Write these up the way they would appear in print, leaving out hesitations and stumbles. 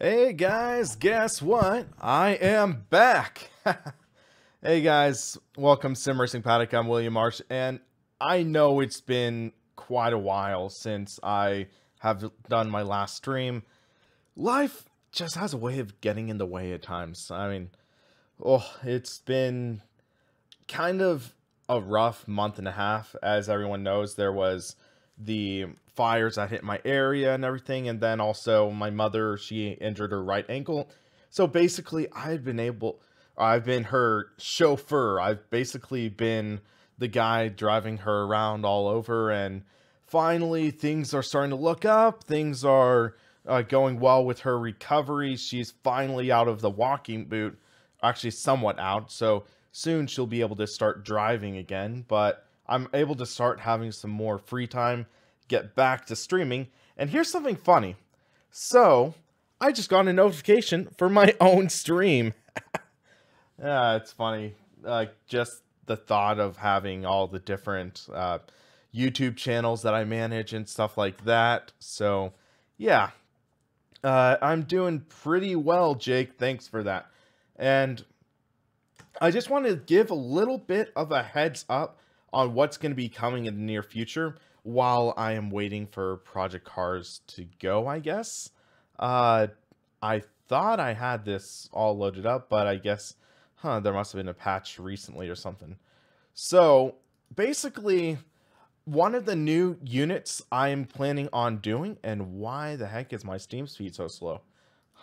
Hey guys, guess what? I am back! Hey guys, welcome SimRacingPaddock. I'm WilliamSRP, and I know it's been quite a while since I have done my last stream. Life just has a way of getting in the way at times. I mean, it's been kind of a rough month and a half. As everyone knows, there was the fires that hit my area and everything, and then also my mother, she injured her right ankle. So basically I've been her chauffeur. I've basically been the guy driving her around all over, and finally things are starting to look up. Things are going well with her recovery. She's finally out of the walking boot, actually somewhat out, so soon she'll be able to start driving again. But I'm able to start having some more free time, get back to streaming. And here's something funny. So, I just got a notification for my own stream. Yeah, it's funny. Just the thought of having all the different YouTube channels that I manage and stuff like that. So, yeah. I'm doing pretty well, Jake. Thanks for that. And I just want to give a little bit of a heads up on what's going to be coming in the near future while I am waiting for Project Cars to go, I guess. I thought I had this all loaded up, but I guess, there must have been a patch recently or something. So, basically, one of the new units I'm planning on doing, and why the heck is my Steam speed so slow?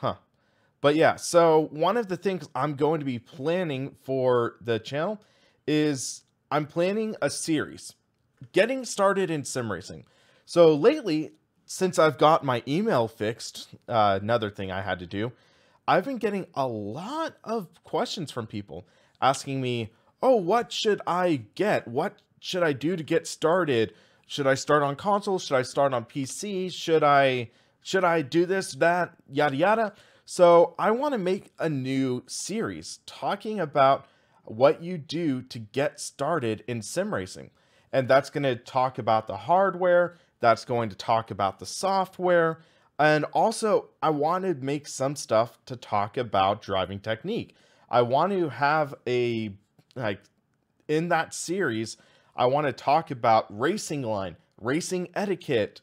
But yeah, so one of the things I'm going to be planning for the channel is I'm planning a series, getting started in sim racing. So lately, since I've got my email fixed, another thing I had to do, I've been getting a lot of questions from people asking me, oh, what should I get? What should I do to get started? Should I start on console? Should I start on PC? Should I do this, that, yada, yada? So I want to make a new series talking about what you do to get started in sim racing. And that's going to talk about the hardware, that's going to talk about the software, and also I want to make some stuff to talk about driving technique. I want to have in that series, I want to talk about racing line, racing etiquette,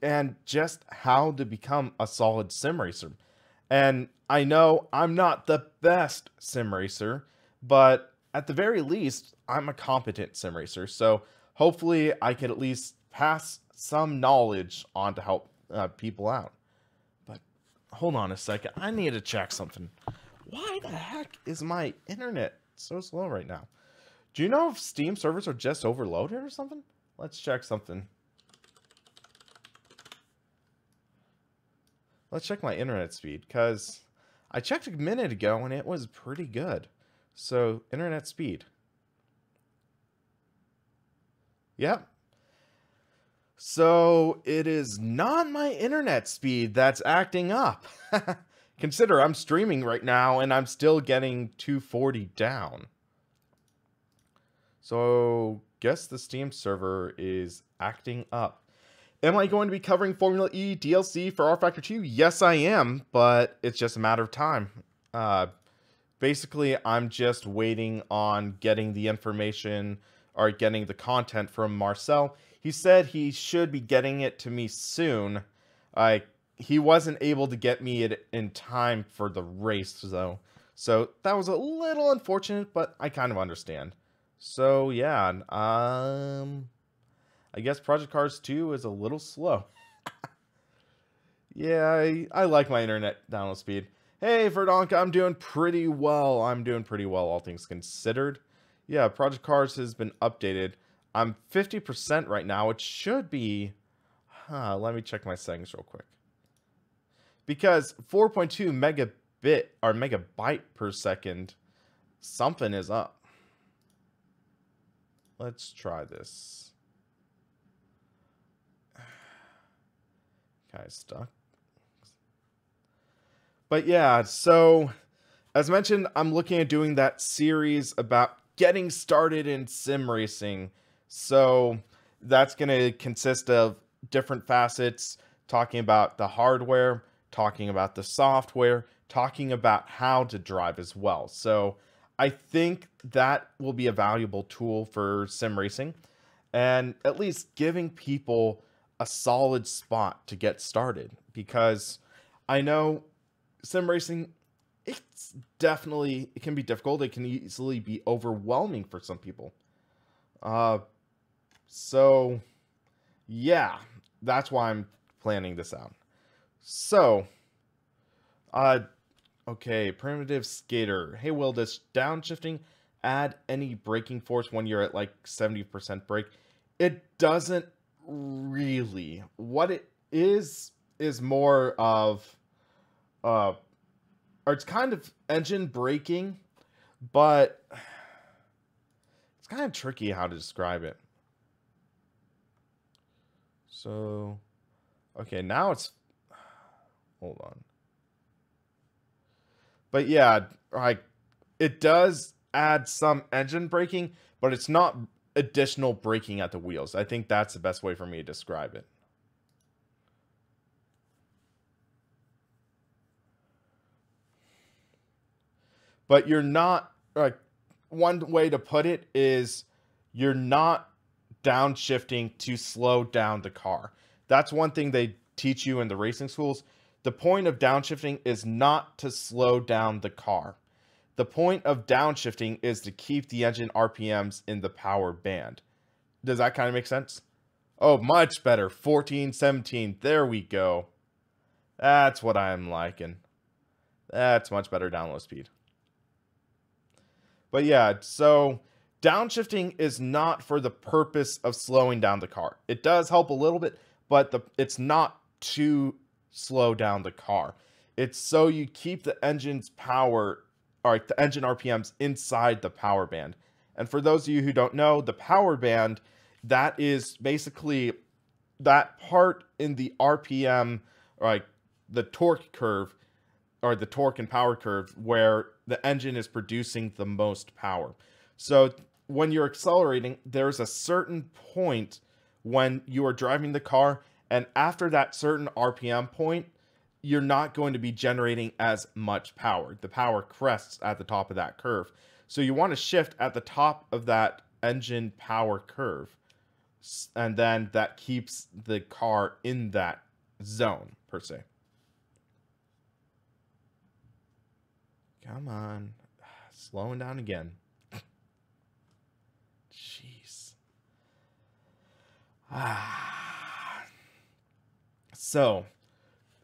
and just how to become a solid sim racer. And I know I'm not the best sim racer, but at the very least, I'm a competent sim racer. So hopefully I can at least pass some knowledge on to help people out. But hold on a second. I need to check something. Why the heck is my internet so slow right now? Do you know if Steam servers are just overloaded or something? Let's check something. Let's check my internet speed, because I checked a minute ago and it was pretty good. So, internet speed. Yep. So, it is not my internet speed that's acting up. Consider I'm streaming right now and I'm still getting 240 down. So, guess the Steam server is acting up. Am I going to be covering Formula E DLC for R Factor 2? Yes, I am, but it's just a matter of time. Basically, I'm just waiting on getting the information or getting the content from Marcel. He said he should be getting it to me soon. He wasn't able to get me it in time for the race, though. So that was a little unfortunate, but I kind of understand. So, yeah, I guess Project Cars 2 is a little slow. Yeah, I like my internet download speed. Hey, Verdonka, I'm doing pretty well. I'm doing pretty well, all things considered. Yeah, Project Cars has been updated. I'm 50% right now. It should be... let me check my settings real quick. Because 4.2 megabit or megabyte per second, something is up. Let's try this. Kind of stuck. But yeah, so as mentioned, I'm looking at doing that series about getting started in sim racing. So that's going to consist of different facets, talking about the hardware, talking about the software, talking about how to drive as well. So I think that will be a valuable tool for sim racing, and at least giving people a solid spot to get started, because I know sim racing, it can be difficult. It can easily be overwhelming for some people. So yeah, that's why I'm planning this out. So, okay, primitive skater. Hey, Will, does downshifting add any braking force when you're at like 70% brake? It doesn't really. What it is more of, or it's kind of engine braking, but it's kind of tricky how to describe it. So, okay, now it's, hold on. But yeah, like, it does add some engine braking, but it's not additional braking at the wheels. I think that's the best way for me to describe it. But you're not, like, one way to put it is you're not downshifting to slow down the car. That's one thing they teach you in the racing schools. The point of downshifting is not to slow down the car. The point of downshifting is to keep the engine RPMs in the power band. Does that kind of make sense? Oh, much better. 14, 17. There we go. That's what I'm liking. That's much better download speed. But yeah, so downshifting is not for the purpose of slowing down the car. It does help a little bit, but it's not to slow down the car. It's so you keep the engine's power, or the engine RPMs inside the power band. And for those of you who don't know, the power band, that is basically that part in the RPM, like the torque curve, or the torque and power curve, where the engine is producing the most power. So when you're accelerating, there's a certain point when you are driving the car, and after that certain RPM point, you're not going to be generating as much power. The power crests at the top of that curve. So you want to shift at the top of that engine power curve, and then that keeps the car in that zone, per se. Come on. Slowing down again. Jeez. So,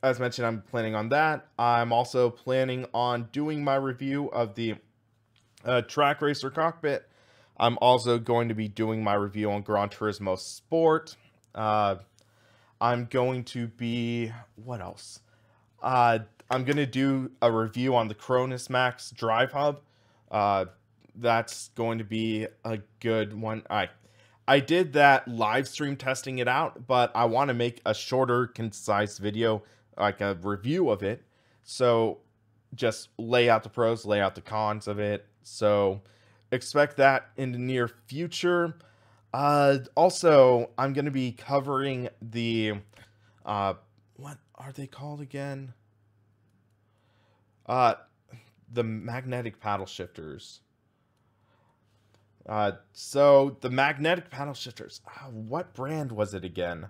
as mentioned, I'm planning on that. I'm also planning on doing my review of the Track Racer Cockpit. I'm also going to be doing my review on Gran Turismo Sport. I'm going to be... what else? I'm going to do a review on the Cronus Max DriveHub. That's going to be a good one. I did that live stream testing it out, but I want to make a shorter, concise video, like a review of it. So just lay out the pros, lay out the cons of it. So expect that in the near future. Also, I'm going to be covering the, what are they called again? The magnetic paddle shifters. So the magnetic paddle shifters, what brand was it again?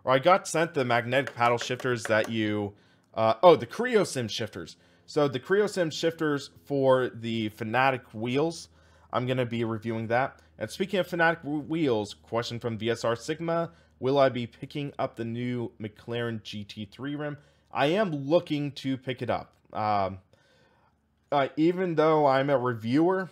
Or I got sent the magnetic paddle shifters that you, the CryoSim shifters. So the CryoSim shifters for the Fanatec wheels, I'm going to be reviewing that. And speaking of Fanatec wheels, question from VSR Sigma, will I be picking up the new McLaren GT3 rim? I am looking to pick it up. Even though I'm a reviewer,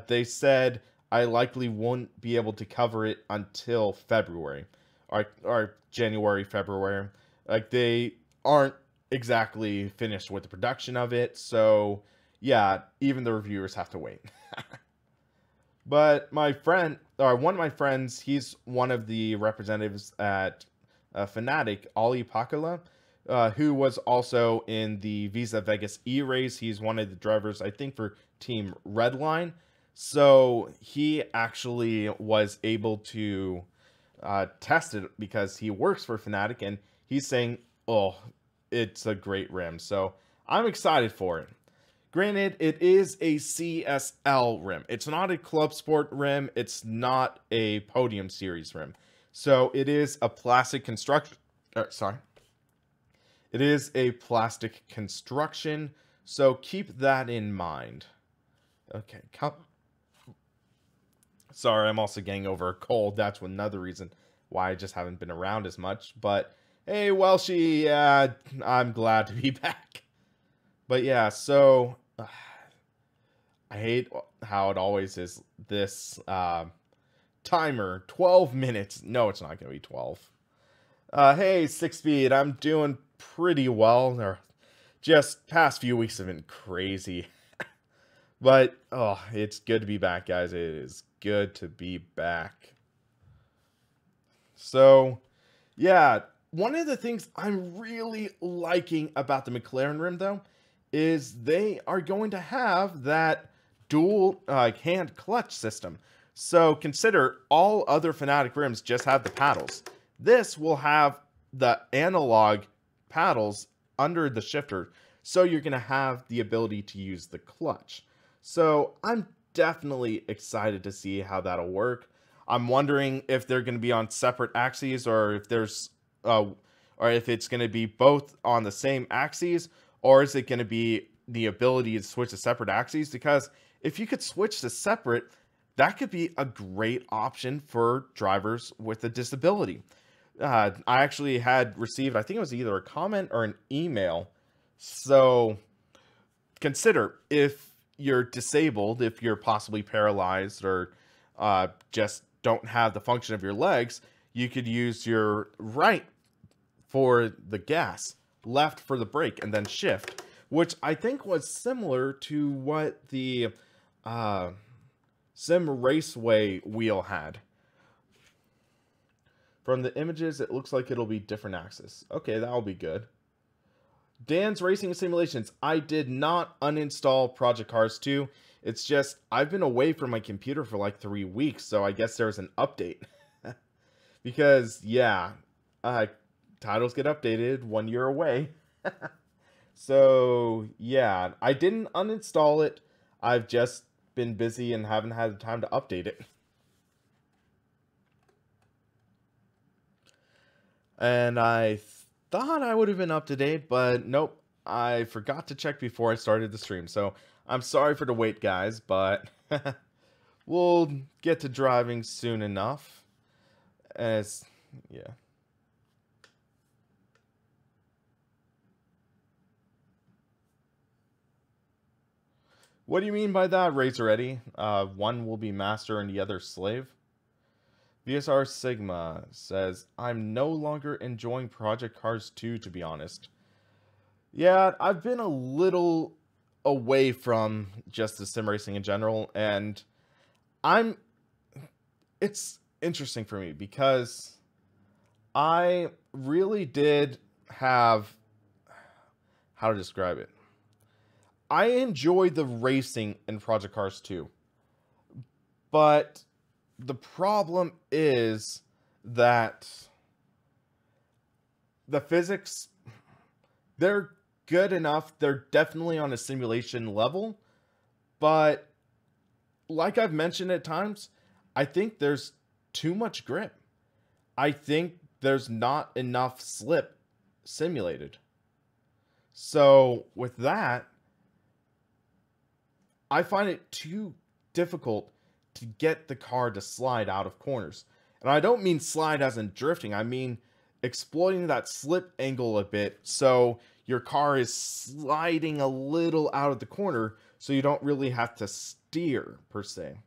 they said I likely won't be able to cover it until February, or January, February. Like, they aren't exactly finished with the production of it, so yeah, even the reviewers have to wait. But my friend, or one of my friends, he's one of the representatives at Fanatec, Ali Pakala, who was also in the Visa Vegas E-Race. He's one of the drivers, I think, for Team Redline. So he actually was able to tested because he works for Fanatec, and he's saying, oh, it's a great rim. So I'm excited for it. Granted, it is a CSL rim. It's not a Clubsport rim. It's not a Podium Series rim. So it is a plastic construction. It is a plastic construction. So keep that in mind. Okay, sorry, I'm also getting over a cold. That's another reason why I just haven't been around as much. But hey, Welshie, yeah, I'm glad to be back. But yeah, so I hate how it always is this timer, 12 minutes. No, it's not going to be 12. Hey, 6-Speed, I'm doing pretty well. Just past few weeks have been crazy. But, oh, it's good to be back, guys. It is good to be back. So, yeah, one of the things I'm really liking about the McLaren rim, though, is they are going to have that dual hand clutch system. So consider all other Fanatec rims just have the paddles. This will have the analog paddles under the shifter, so you're going to have the ability to use the clutch. So I'm definitely excited to see how that'll work. I'm wondering if they're going to be on separate axes, or if there's or if it's going to be both on the same axes, or is it going to be the ability to switch to separate axes? Because if you could switch to separate, that could be a great option for drivers with a disability. I actually had received, I think it was either a comment or an email. So consider, if you're disabled, if you're possibly paralyzed, or just don't have the function of your legs, you could use your right for the gas, left for the brake, and then shift, which I think was similar to what the Sim Raceway wheel had. From the images, it looks like it'll be different axis. Okay, that'll be good. Dan's Racing Simulations. I did not uninstall Project Cars 2. It's just, I've been away from my computer for like 3 weeks, so I guess there's an update. Because, yeah, titles get updated 1 year away. So, yeah, I didn't uninstall it. I've just been busy and haven't had the time to update it. And I thought I would have been up to date, but nope. I forgot to check before I started the stream. So I'm sorry for the wait, guys, but we'll get to driving soon enough. As, yeah. What do you mean by that, Razor Eddie? One will be master and the other slave? VSR Sigma says, I'm no longer enjoying Project Cars 2, to be honest. Yeah, I've been a little away from just the sim racing in general, and it's interesting for me because I really did have, how to describe it? I enjoyed the racing in Project Cars 2, but the problem is that the physics, they're good enough. They're definitely on a simulation level, but like I've mentioned at times, I think there's too much grip. I think there's not enough slip simulated. So with that, I find it too difficult to get the car to slide out of corners. And I don't mean slide as in drifting. I mean exploiting that slip angle a bit so your car is sliding a little out of the corner so you don't really have to steer, per se.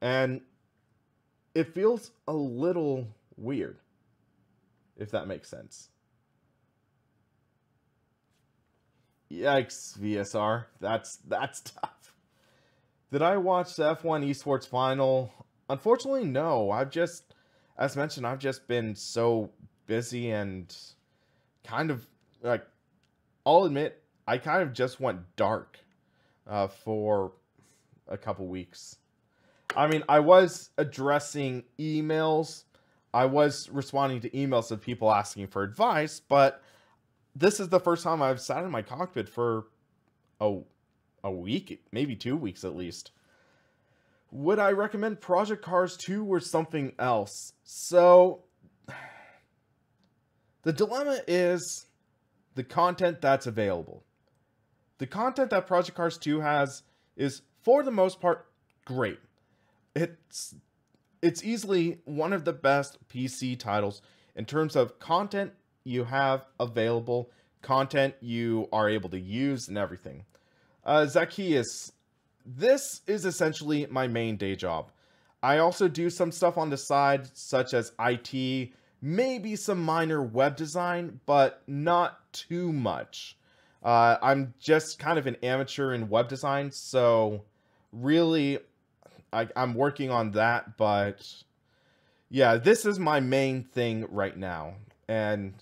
And it feels a little weird, if that makes sense. Yikes, VSR. That's tough. Did I watch the F1 Esports Final? Unfortunately, no. As mentioned, I've just been so busy and kind of, like, I'll admit, I kind of just went dark for a couple weeks. I mean, I was addressing emails. I was responding to emails of people asking for advice, but this is the first time I've sat in my cockpit for a week, maybe 2 weeks at least. Would I recommend Project Cars 2 or something else? So, the dilemma is the content that's available. The content that Project Cars 2 has is, for the most part, great. It's easily one of the best PC titles in terms of content you have available, content you are able to use, and everything. Zacchaeus, this is essentially my main day job. I also do some stuff on the side, such as IT, maybe some minor web design, but not too much. I'm just kind of an amateur in web design, so really, I'm working on that, but yeah, this is my main thing right now. And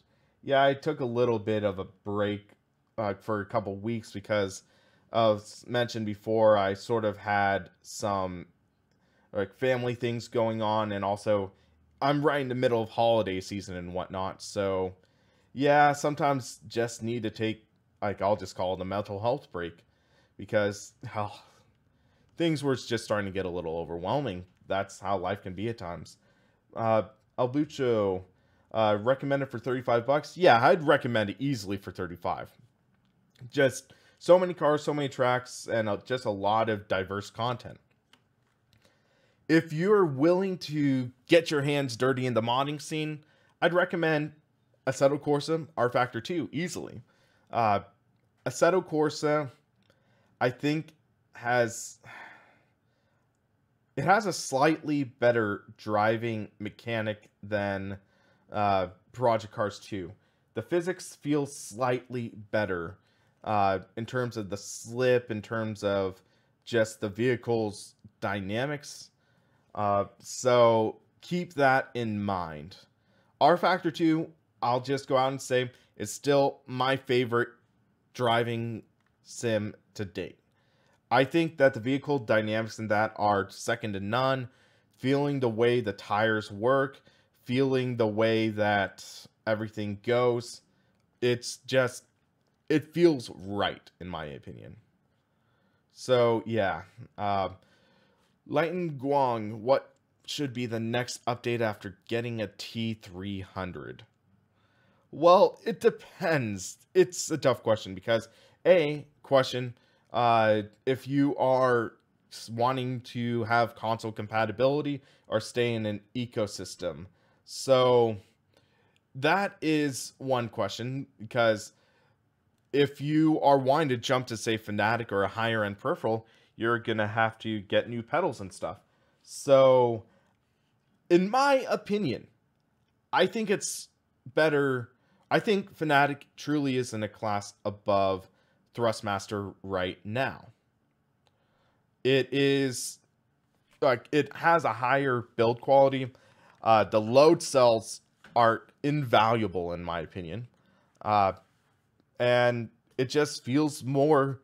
yeah, I took a little bit of a break for a couple weeks because, as mentioned before, I sort of had some like family things going on, and also I'm right in the middle of holiday season and whatnot. So yeah, sometimes just need to take, like, I'll just call it a mental health break, because things were just starting to get a little overwhelming. That's how life can be at times. Albucho, recommended for $35. Yeah, I'd recommend it easily for 35. Just so many cars, so many tracks, and just a lot of diverse content. If you're willing to get your hands dirty in the modding scene, I'd recommend Assetto Corsa R-Factor 2 easily. Assetto Corsa, I think, has a slightly better driving mechanic than Project Cars 2. The physics feel slightly better in terms of the slip, in terms of just the vehicle's dynamics. So keep that in mind. R-Factor 2, I'll just go out and say, is still my favorite driving sim to date. I think that the vehicle dynamics in that are second to none. Feeling the way the tires work, feeling the way that everything goes, it's just, it feels right, in my opinion. So, yeah. Lighten Guang, what should be the next update after getting a T300? Well, it depends. It's a tough question because, if you are wanting to have console compatibility or stay in an ecosystem. So that is one question, because if you are wanting to jump to, say, Fanatec or a higher end peripheral, you're going to have to get new pedals and stuff. So in my opinion, I think it's better. I think Fanatec truly is in a class above Thrustmaster right now. It is like, it has a higher build quality. The load cells are invaluable in my opinion. And it just feels more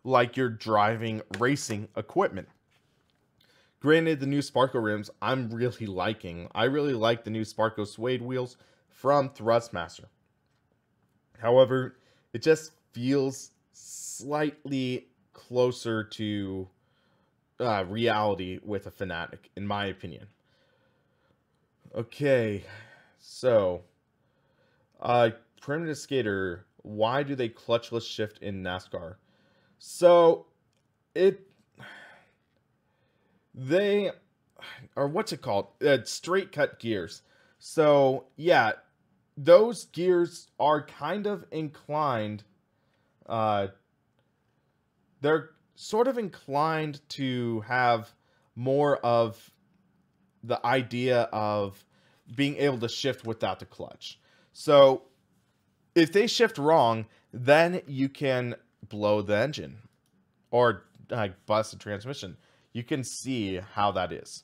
like you're driving racing equipment. Granted, the new Sparko rims I'm really liking. I really like the new Sparko suede wheels from Thrustmaster. However, it just feels slightly closer to reality with a Fanatec, in my opinion. Okay, so Primitive Skater, why do they clutchless shift in NASCAR? So they are, what's it called? Straight cut gears. So yeah, those gears are kind of inclined. They're sort of inclined to have more of the idea of being able to shift without the clutch. So if they shift wrong, then you can blow the engine or bust the transmission. You can see how that is.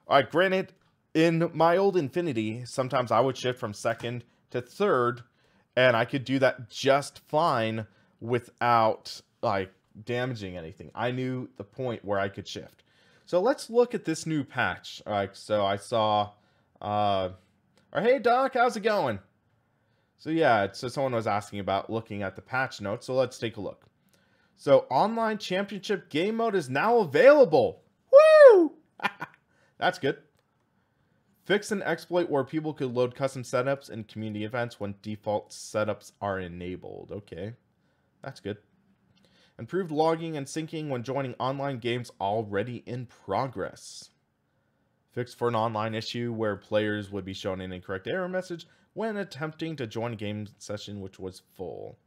All right, granted, in my old Infinity, sometimes I would shift from second to third, and I could do that just fine without damaging anything. I knew the point where I could shift. So let's look at this new patch. All right, so I saw Or, hey, Doc, how's it going? So, yeah, so someone was asking about looking at the patch notes, so let's take a look. So, online championship game mode is now available. Woo! That's good. Fix an exploit where people could load custom setups in community events when default setups are enabled. Okay, that's good. Improved logging and syncing when joining online games already in progress. Fixed for an online issue where players would be shown an incorrect error message when attempting to join a game session which was full.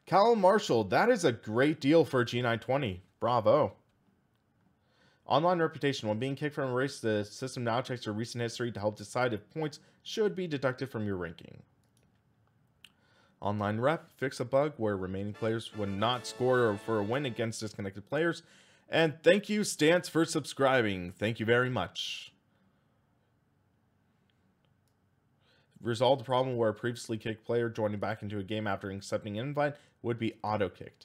Cal Marshall, that is a great deal for a G920. Bravo. Online reputation. When being kicked from a race, the system now checks your recent history to help decide if points should be deducted from your ranking. Online rep. Fix a bug where remaining players would not score for a win against disconnected players. And thank you, Stance, for subscribing. Thank you very much. Resolve the problem where a previously kicked player joining back into a game after accepting an invite would be auto-kicked.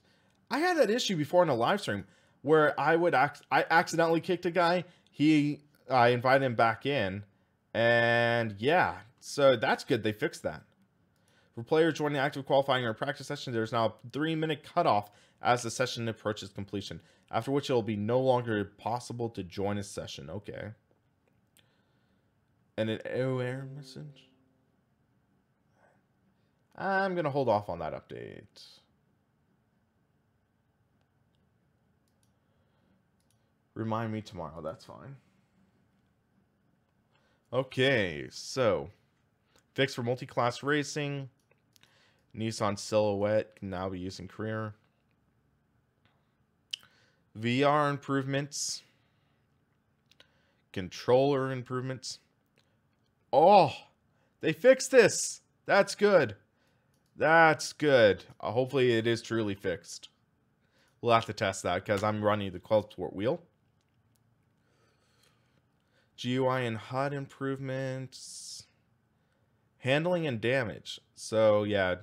I had that issue before in a live stream where I accidentally kicked a guy. I invited him back in, and yeah, so that's good. They fixed that. For players joining active qualifying or practice session, there's now a 3-minute cutoff as the session approaches completion, after which it will be no longer possible to join a session. Okay. And an error message. I'm going to hold off on that update. Remind me tomorrow. That's fine. Okay, so fix for multi-class racing. Nissan Silhouette can now be used in career. VR improvements. Controller improvements. Oh, they fixed this. That's good. That's good. Hopefully it is truly fixed. We'll have to test that because I'm running the Clubsport wheel. GUI and HUD improvements. Handling and damage. So, yeah.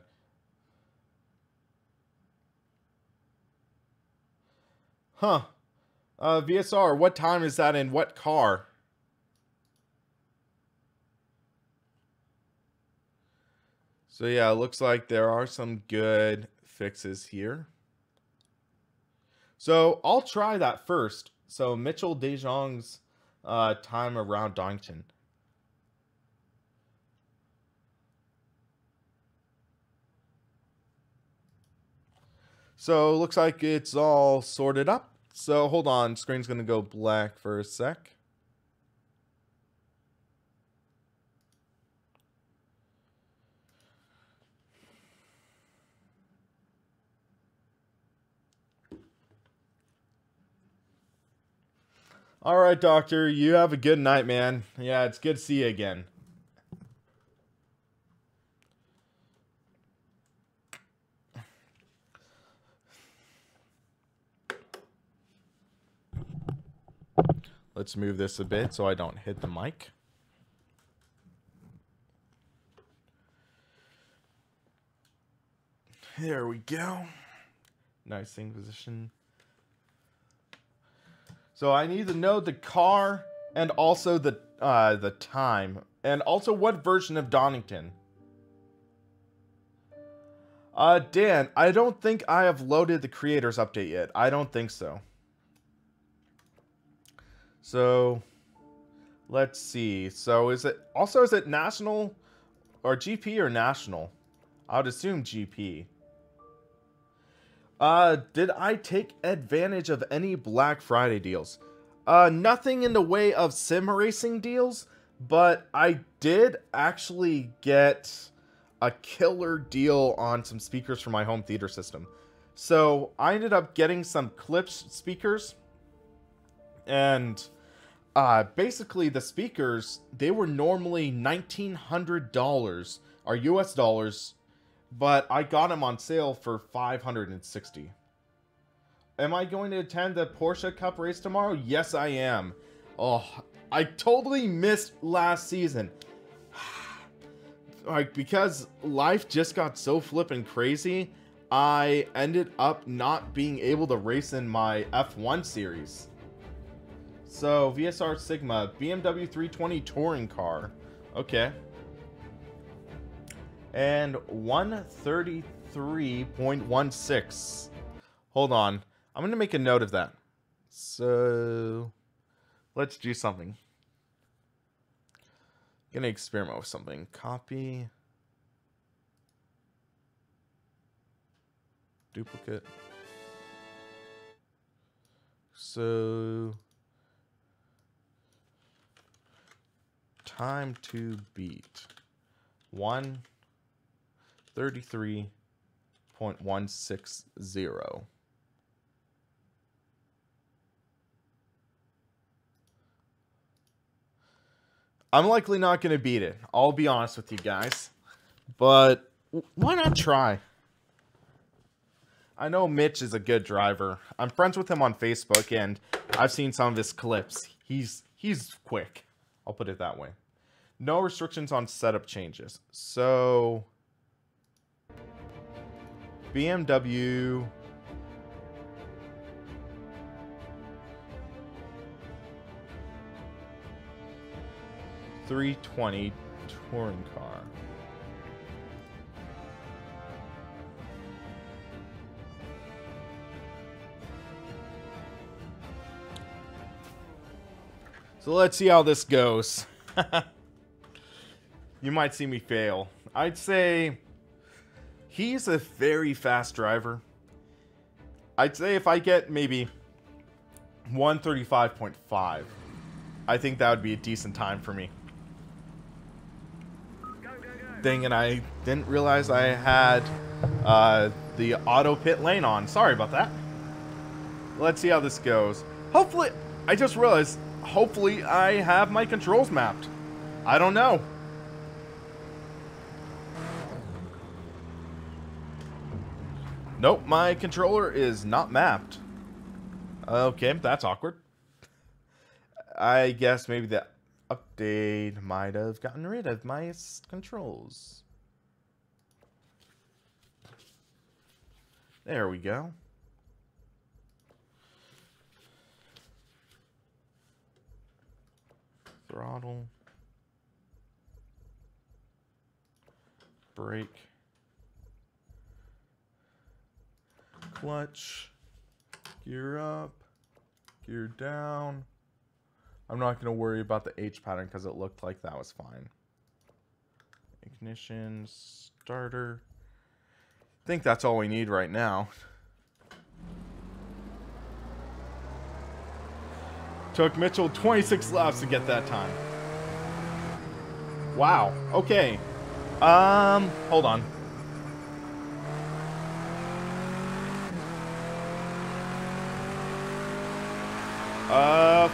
Huh. VSR, what time is that in what car? So, yeah, it looks like there are some good fixes here. So, I'll try that first. So, Mitchell DeJong's time around Donington. So, looks like it's all sorted up. So, hold on. Screen's going to go black for a sec. All right, Doctor. You have a good night, man. Yeah, it's good to see you again. Let's move this a bit so I don't hit the mic. There we go. Nice thing position. So I need to know the car and also the time and also what version of Donington. Dan, I don't think I have loaded the creators update yet. I don't think so. So let's see. So is it national or GP or national? I would assume GP. Did I take advantage of any Black Friday deals? Nothing in the way of sim racing deals, but I did actually get a killer deal on some speakers for my home theater system. So I ended up getting some Clips speakers, and basically the speakers, they were normally $1,900 or US dollars, but I got them on sale for $560. Am I going to attend the Porsche Cup race tomorrow? Yes, I am. Oh, I totally missed last season. Like, because life just got so flippin' crazy, I ended up not being able to race in my F1 series. So, VSR Sigma, BMW 320 touring car. Okay. And 133.16. Hold on. I'm going to make a note of that. So, let's do something. Going to experiment with something. Copy. Duplicate. So, time to beat 133.160. I'm likely not going to beat it. I'll be honest with you guys. But why not try? I know Mitch is a good driver. I'm friends with him on Facebook, and I've seen some of his clips. He's quick. I'll put it that way. No restrictions on setup changes. So, BMW 320 touring car. So let's see how this goes. You might see me fail. I'd say he's a very fast driver. I'd say if I get maybe 135.5, I think that would be a decent time for me. Dang it, I didn't realize I had the auto pit lane on. Sorry about that. Let's see how this goes. Hopefully, I just realized, hopefully I have my controls mapped. I don't know. Nope, my controller is not mapped. Okay, that's awkward. I guess maybe the update might have gotten rid of my controls. There we go. Throttle. Brake. Clutch. Gear up. Gear down. I'm not going to worry about the H pattern because it looked like that was fine. Ignition, starter. I think that's all we need right now. Took Mitchell 26 laps to get that time. Wow. Okay. Hold on.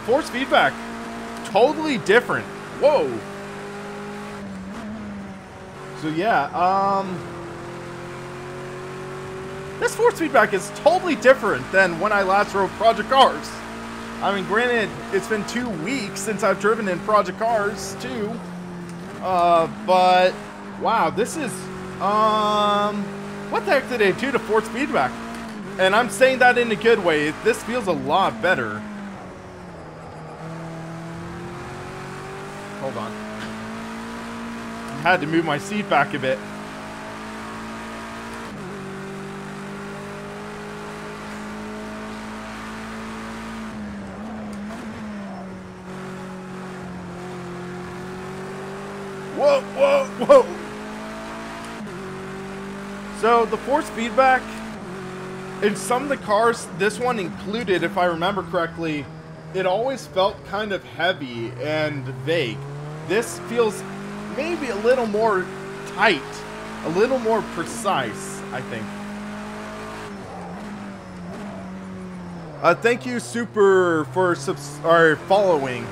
Force feedback. Totally different. Whoa. So yeah, this force feedback is totally different than when I last drove Project Cars. I mean, granted, it's been 2 weeks since I've driven in Project Cars too. But wow, this is what the heck did they do to force feedback? And I'm saying that in a good way. This feels a lot better. Hold on. Had to move my seat back a bit. Whoa, whoa, whoa. So the force feedback in some of the cars, this one included, if I remember correctly, it always felt kind of heavy and vague. This feels maybe a little more tight, a little more precise, I think. Thank you, Super, for following.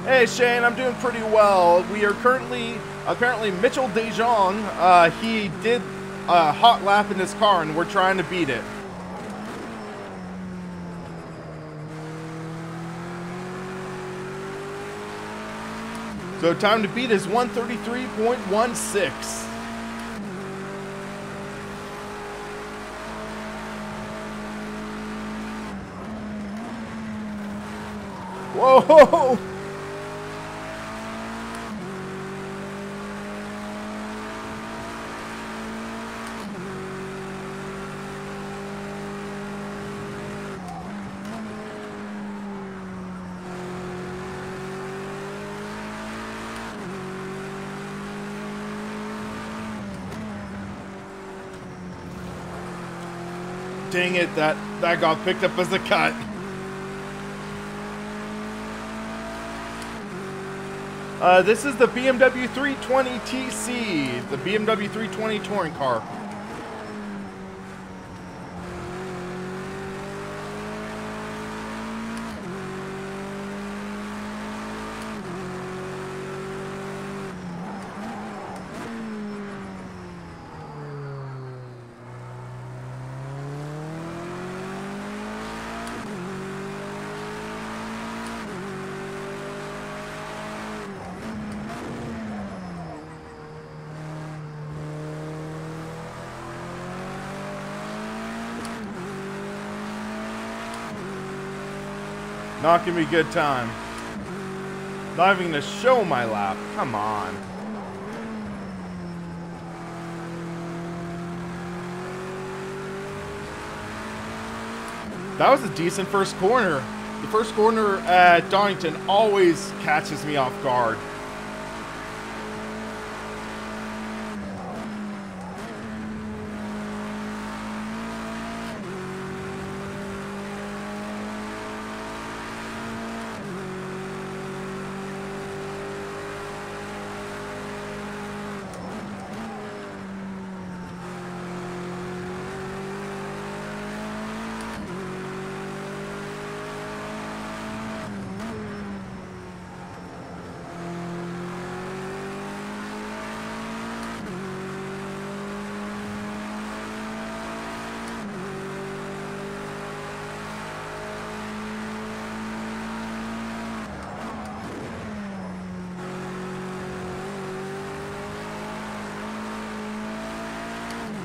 Hey, Shane, I'm doing pretty well. We are currently, apparently, Mitchell DeJong, he did a hot lap in his car, and we're trying to beat it. So time to beat is 133.16. Whoa! Dang it, that got picked up as a cut. This is the BMW 320 TC, the BMW 320 touring car. Not gonna be a good time. Not even gonna show my lap. Come on. That was a decent first corner. The first corner at Donington always catches me off guard.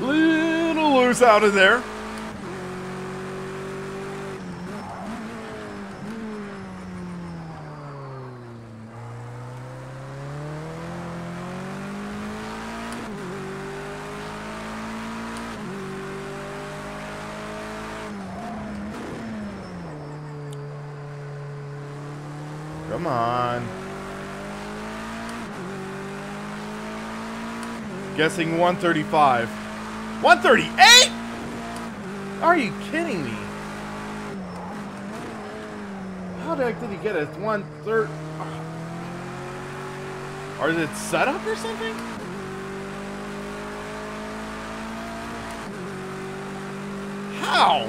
Little loose out of there. Come on. Guessing 135. 138? Are you kidding me? How the heck did he get it? 130? Or is it set up or something? How?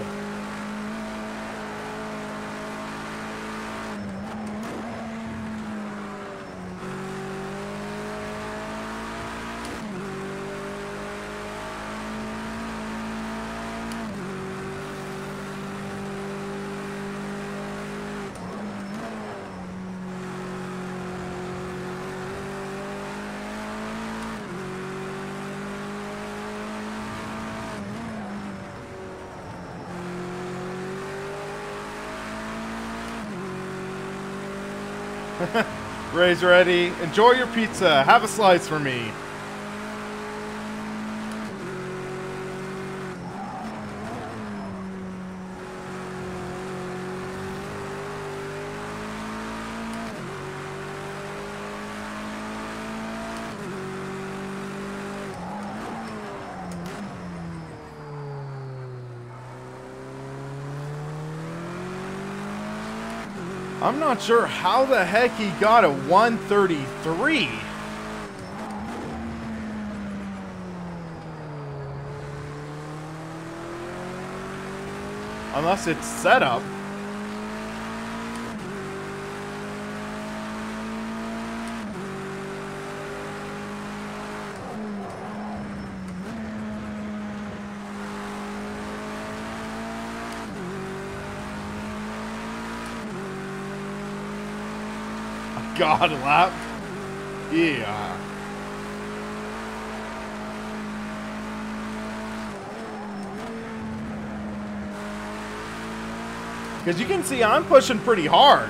Ray's ready. Enjoy your pizza. Have a slice for me. I'm not sure how the heck he got a 133. Unless it's set up. God, lap. Yeah. Because you can see I'm pushing pretty hard.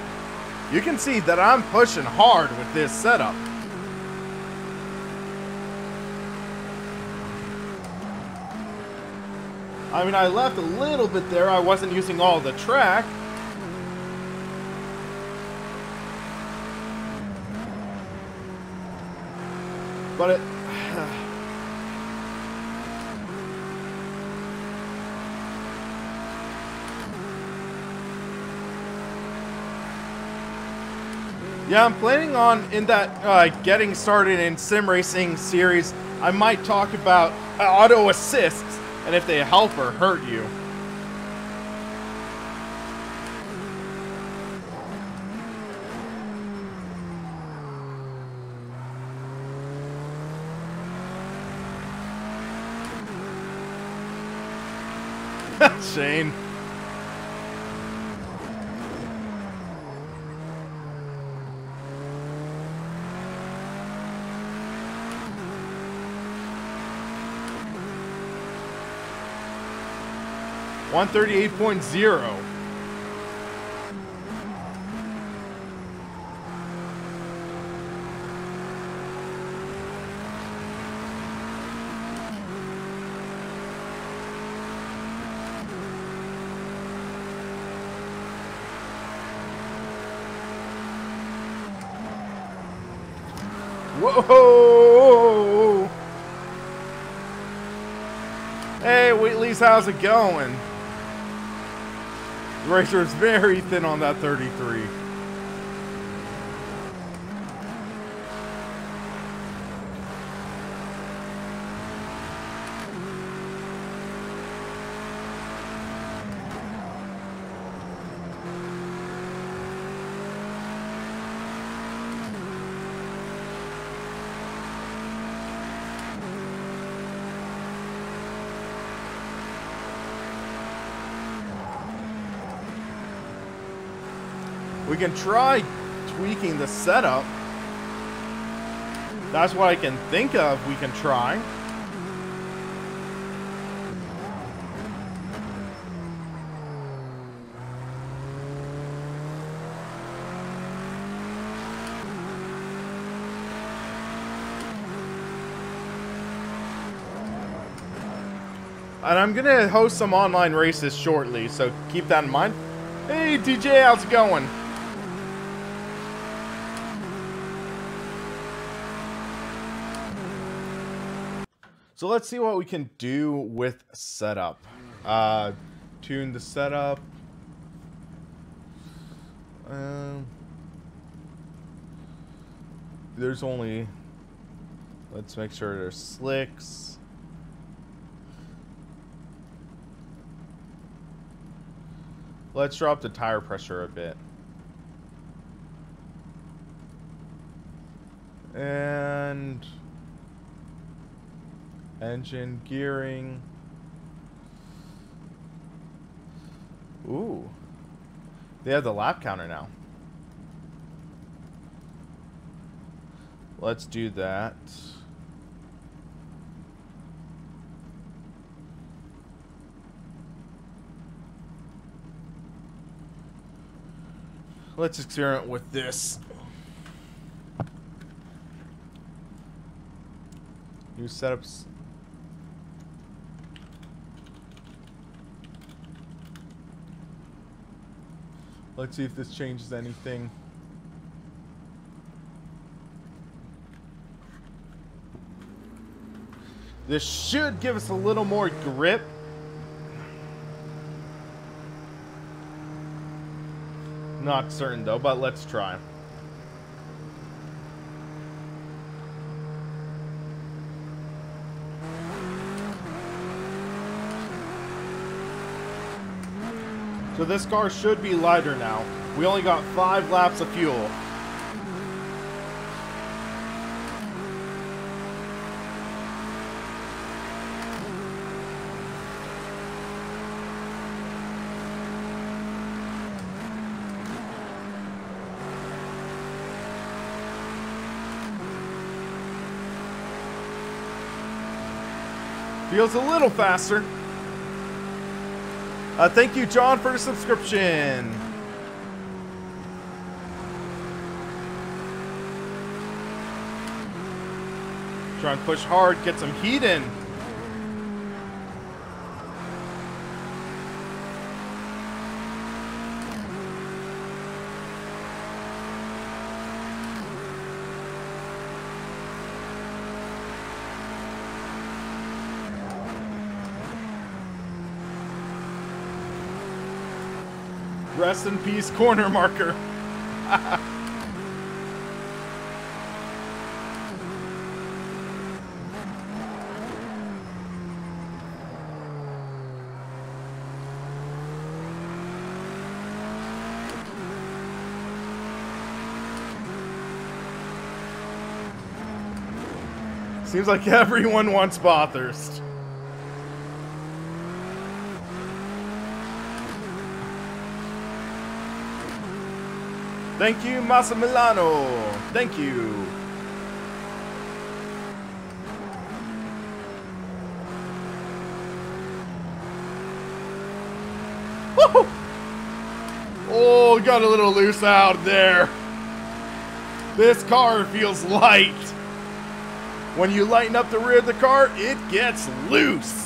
You can see that I'm pushing hard with this setup. I mean, I left a little bit there. I wasn't using all the track. But it... Yeah, I'm planning on, in that getting started in sim racing series, I might talk about auto assists and if they help or hurt you. Shane. .138.0. Whoa! Hey, Wheatley's, how's it going? The racer is very thin on that 33. We can try tweaking the setup. That's what I can think of we can try. And I'm going to host some online races shortly, so keep that in mind. Hey, DJ, how's it going? So let's see what we can do with setup. Tune the setup. There's only... Let's make sure there's slicks. Let's drop the tire pressure a bit. And... engine gearing. Ooh. They have the lap counter now. Let's do that. Let's experiment with this. New setups. Let's see if this changes anything. This should give us a little more grip. Not certain though, but let's try. So this car should be lighter now. We only got 5 laps of fuel. Feels a little faster. Thank you, John, for the subscription. Trying to push hard, get some heat in. Rest in peace, corner marker. Seems like everyone wants Bathurst. Thank you, Massimiliano. Thank you. Woo! Oh, got a little loose out there. This car feels light. When you lighten up the rear of the car, it gets loose.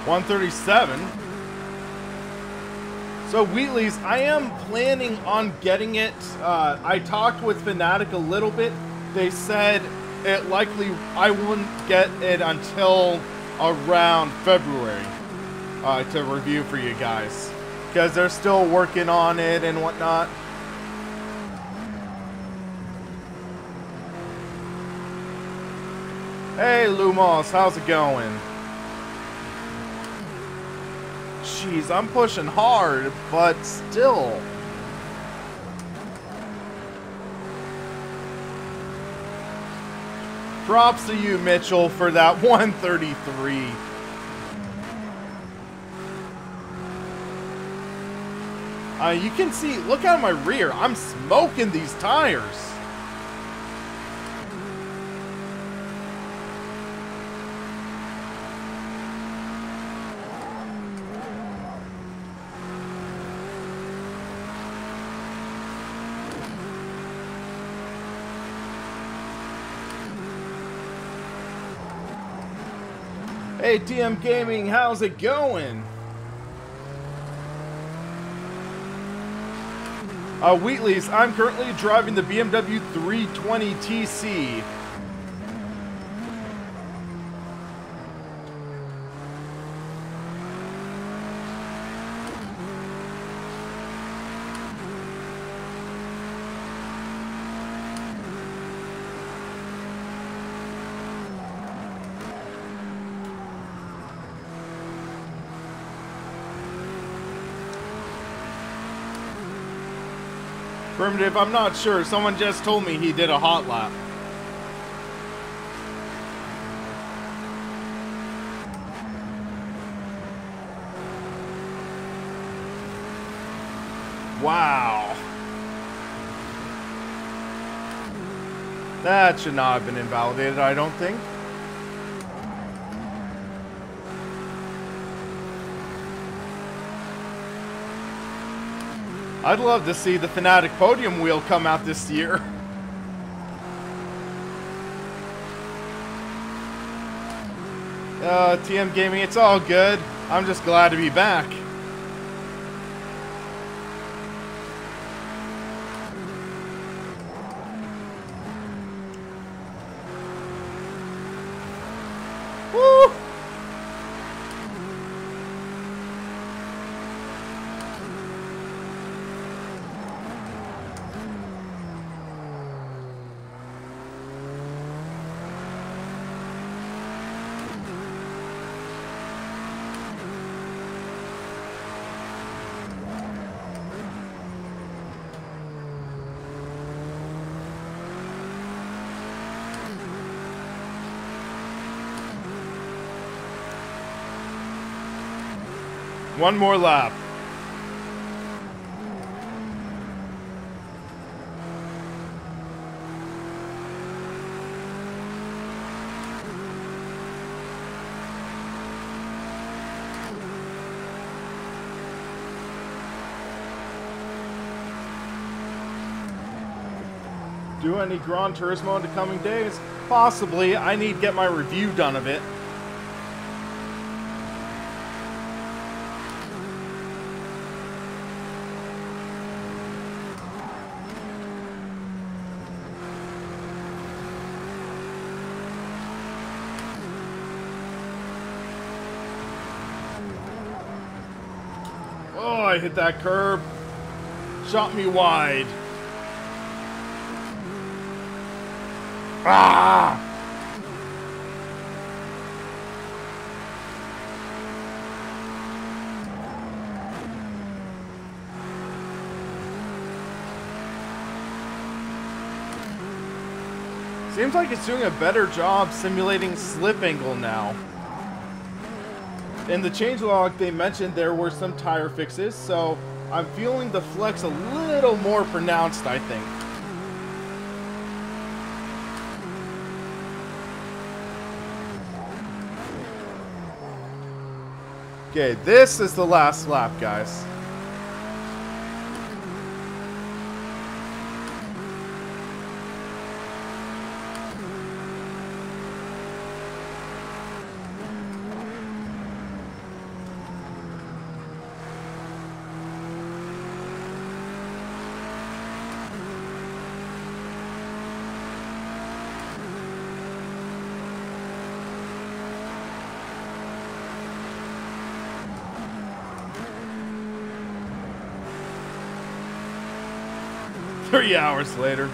$137. So Wheatley's, I am planning on getting it. I talked with Fanatec a little bit. They said it likely I wouldn't get it until around February to review for you guys, because they're still working on it and whatnot. Hey Lumos, how's it going? Jeez, I'm pushing hard, but still. Props to you, Mitchell, for that 133. You can see, look at my rear. I'm smoking these tires. Hey, TM Gaming, how's it going? Wheatley's, I'm currently driving the BMW 320 TC. Primitive, I'm not sure. Someone just told me he did a hot lap. Wow. That should not have been invalidated, I don't think. I'd love to see the Fanatec podium wheel come out this year. TM Gaming, it's all good. I'm just glad to be back. Woo! One more lap. Do any Gran Turismo in the coming days? Possibly. I need to get my review done of it. Oh, I hit that curb. Shot me wide. Ah! Seems like it's doing a better job simulating slip angle now. In the changelog, they mentioned there were some tire fixes, so I'm feeling the flex a little more pronounced, I think. Okay, this is the last lap, guys. Three hours later.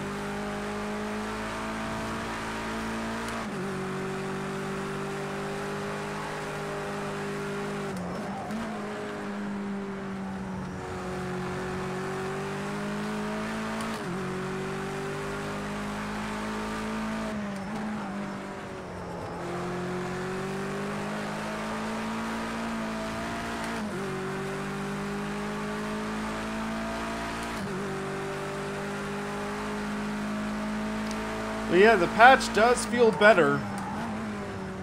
But yeah, the patch does feel better.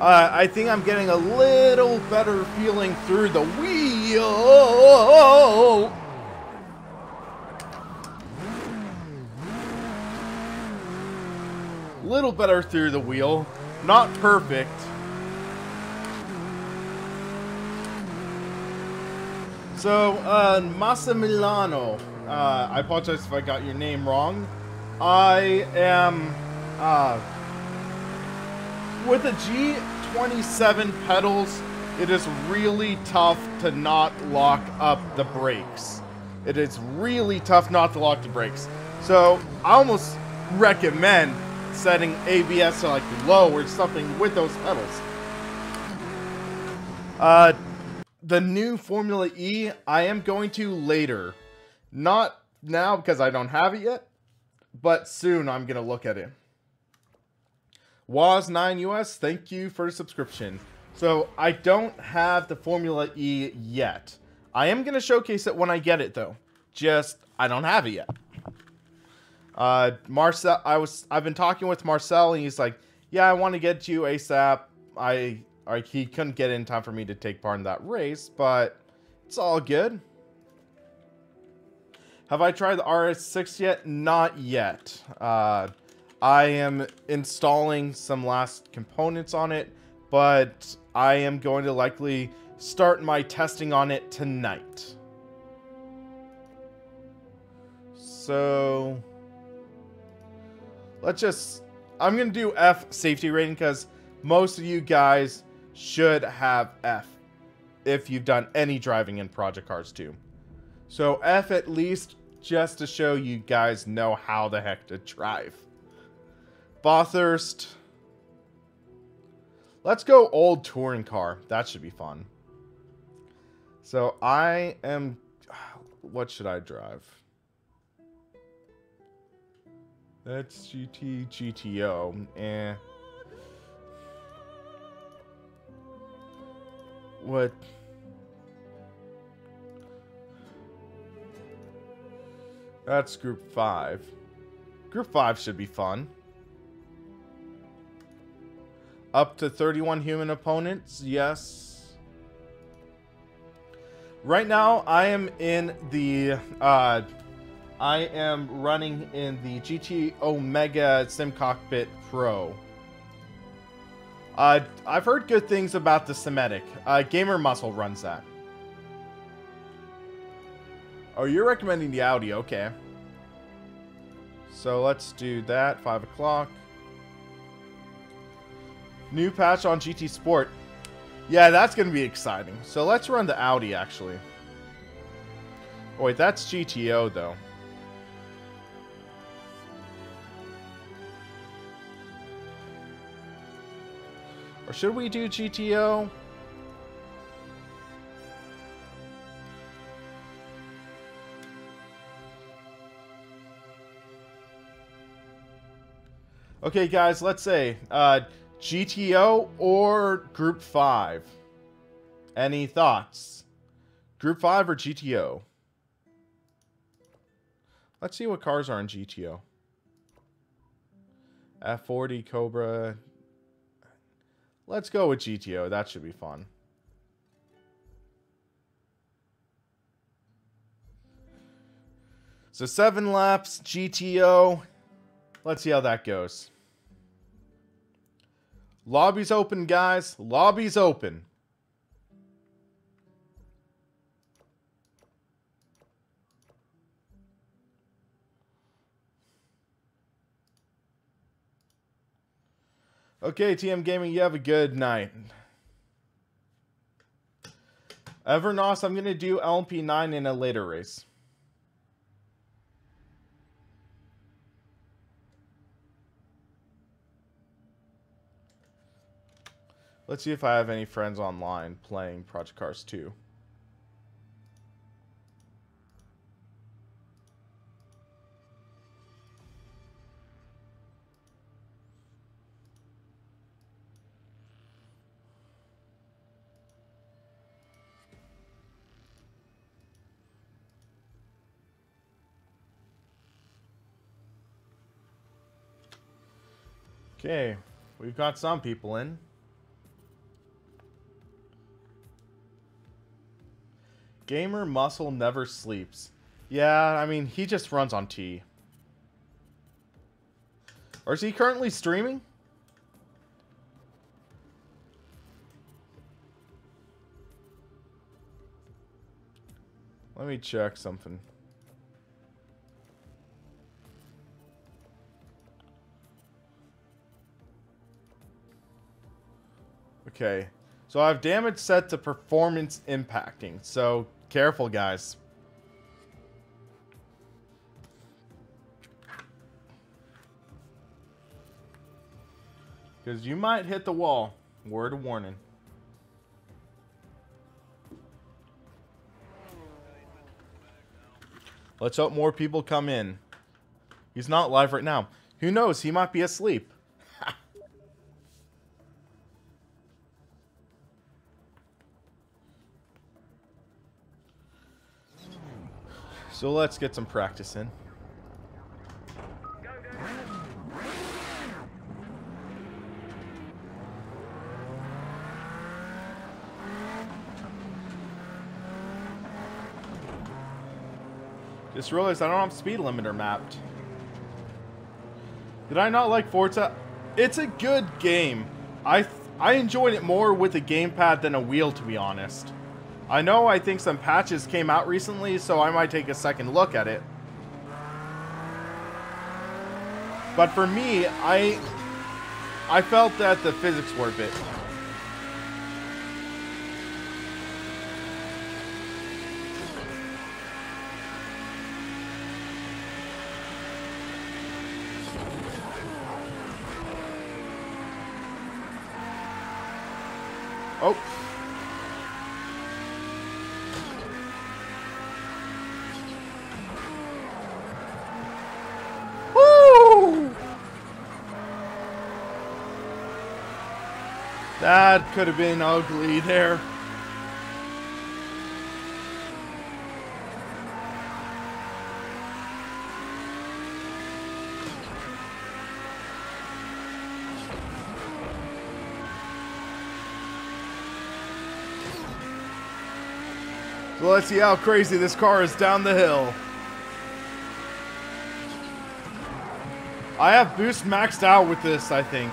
I think I'm getting a little better feeling through the wheel. Little better through the wheel. Not perfect. So, Massimiliano, I apologize if I got your name wrong. I am, with the G27 pedals, it is really tough to not lock up the brakes. It is really tough not to lock the brakes. So, I almost recommend setting ABS to like low or something with those pedals. The new Formula E, I am going to later. Not now because I don't have it yet, but soon I'm going to look at it. Waz9US, thank you for the subscription. So I don't have the Formula E yet. I am going to showcase it when I get it though. Just, I don't have it yet. Marcel, I've been talking with Marcel and he's like, yeah, I want to get you ASAP. He couldn't get in time for me to take part in that race, but it's all good. Have I tried the RS6 yet? Not yet. I am installing some last components on it, but I am going to likely start my testing on it tonight. So I'm going to do F safety rating because most of you guys should have F if you've done any driving in Project Cars 2. So F at least just to show you guys know how the heck to drive. Bathurst. Let's go old touring car. That should be fun. So I am... What should I drive? That's GTO. Eh. What? That's Group 5. Group 5 should be fun. Up to 31 human opponents, yes. Right now, I am in the... I am running in the GT Omega Sim Cockpit Pro. I've heard good things about the Simetic. Gamer Muscle runs that. Oh, you're recommending the Audi, okay. So let's do that, 5 o'clock. New patch on GT Sport. Yeah, that's going to be exciting. So let's run the Audi, actually. Oh, wait, that's GTO, though. Or should we do GTO? Okay, guys, let's say GTO or Group 5. Any thoughts? Group 5 or GTO? Let's see what cars are in GTO. F40, Cobra. Let's go with GTO. That should be fun. So 7 laps, GTO. Let's see how that goes. Lobby's open, guys. Lobby's open. Okay, TM Gaming, you have a good night. Evernos, I'm going to do LMP9 in a later race. Let's see if I have any friends online playing Project Cars 2. Okay, we've got some people in. Gamer Muscle never sleeps. Yeah, I mean, he just runs on T. Or is he currently streaming? Let me check something. Okay, so I have damage set to performance impacting, so careful, guys. Because you might hit the wall. Word of warning. Let's hope more people come in. He's not live right now. Who knows? He might be asleep. So let's get some practice in. Just realized I don't have speed limiter mapped. Did I not like Forza? It's a good game. I enjoyed it more with a gamepad than a wheel, to be honest. I know I think some patches came out recently, so I might take a second look at it. But for me, I felt that the physics were a bit. Oh. Woo! That could have been ugly there. So let's see how crazy this car is down the hill. I have boost maxed out with this, I think.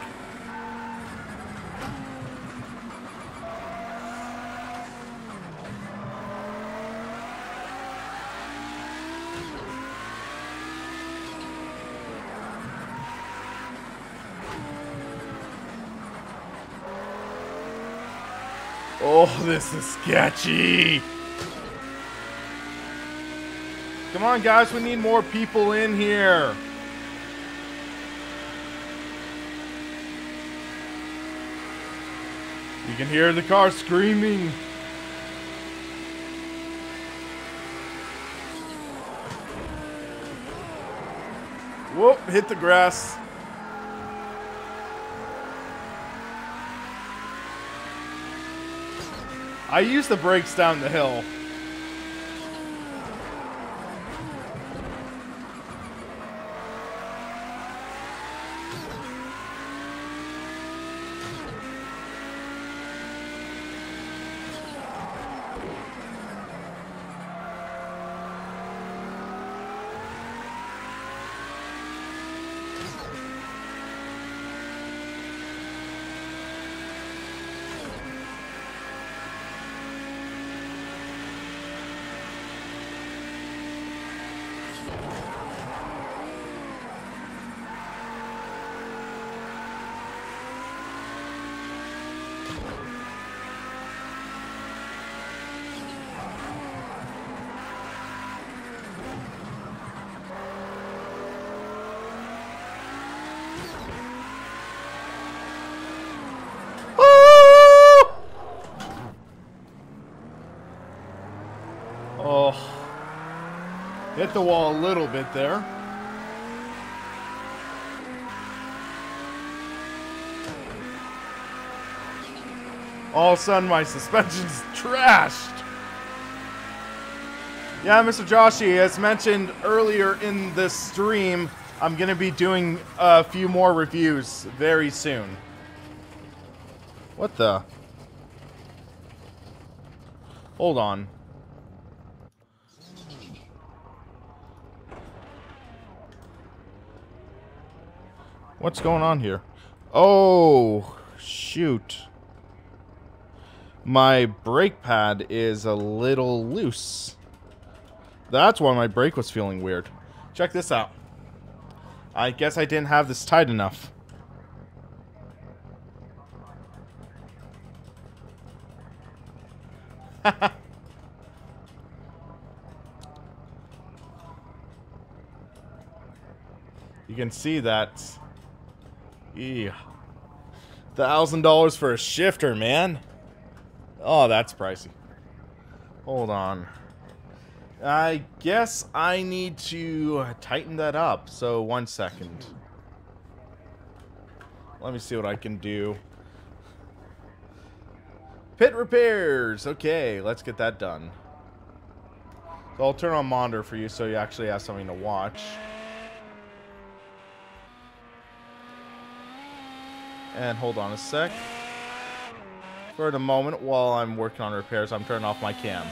Oh, this is sketchy. Come on, guys, we need more people in here. You can hear the car screaming. Whoop, hit the grass. I use the brakes down the hill. Oh, hit the wall a little bit there. All of a sudden, my suspension's trashed. Yeah, Mr. Joshi, as mentioned earlier in this stream, I'm going to be doing a few more reviews very soon. What the? Hold on. What's going on here? Oh, shoot. My brake pad is a little loose. That's why my brake was feeling weird. Check this out. I guess I didn't have this tight enough. You can see that. Yeah. $1,000 for a shifter, man. Oh, that's pricey. Hold on. I guess I need to tighten that up. So, 1 second. Let me see what I can do. Pit repairs. Okay, let's get that done. So I'll turn on monitor for you so you actually have something to watch. And hold on a sec. For the moment, while I'm working on repairs, I'm turning off my cam.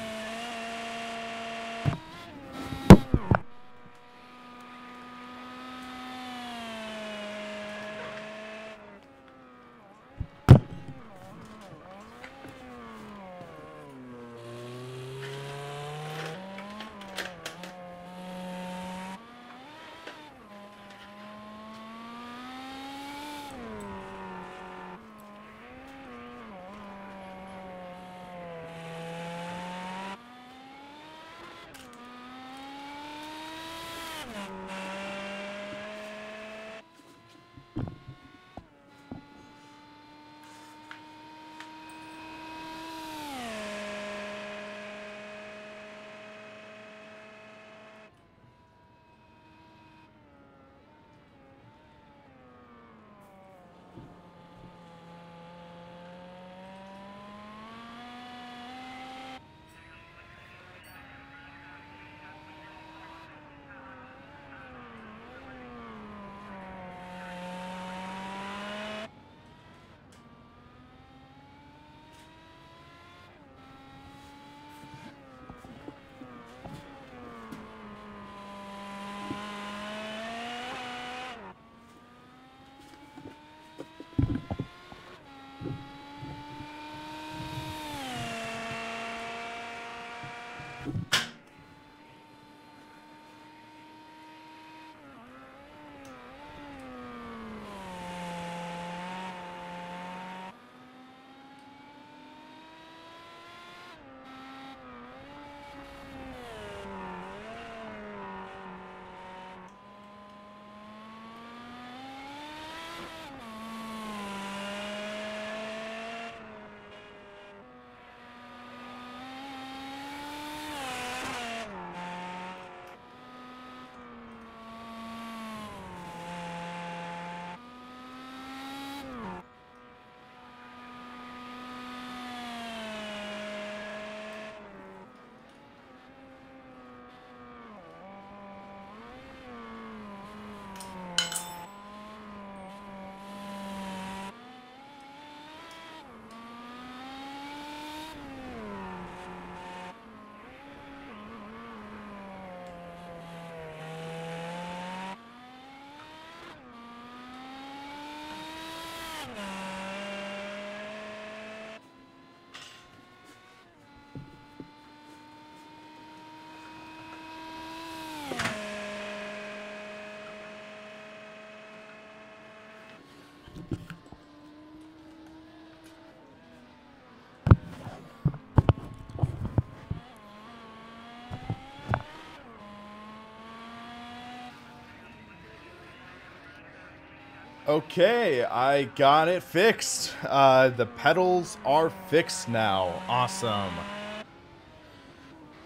Okay, I got it fixed. The pedals are fixed now. Awesome.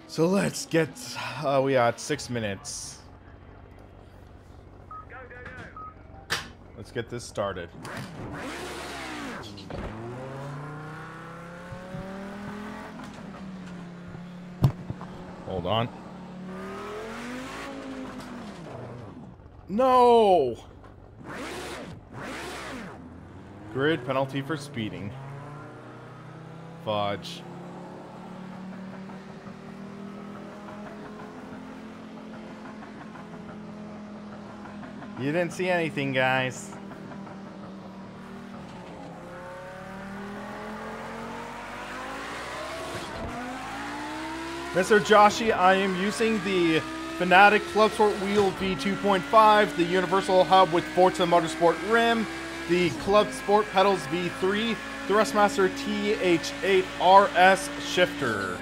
So let's get, we got 6 minutes. Let's get this started. Hold on. No! Grid penalty for speeding. Fudge. You didn't see anything, guys. Mr. Joshi, I am using the Fanatec Clubsport Wheel V2.5, the Universal Hub with Forza Motorsport Rim, the Clubsport Pedals V3, Thrustmaster TH8RS Shifter.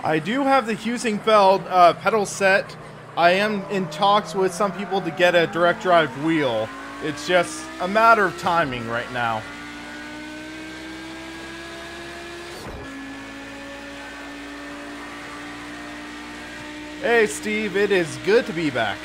I do have the Husingfeld pedal set. I am in talks with some people to get a direct drive wheel. It's just a matter of timing right now. Hey Steve, it is good to be back.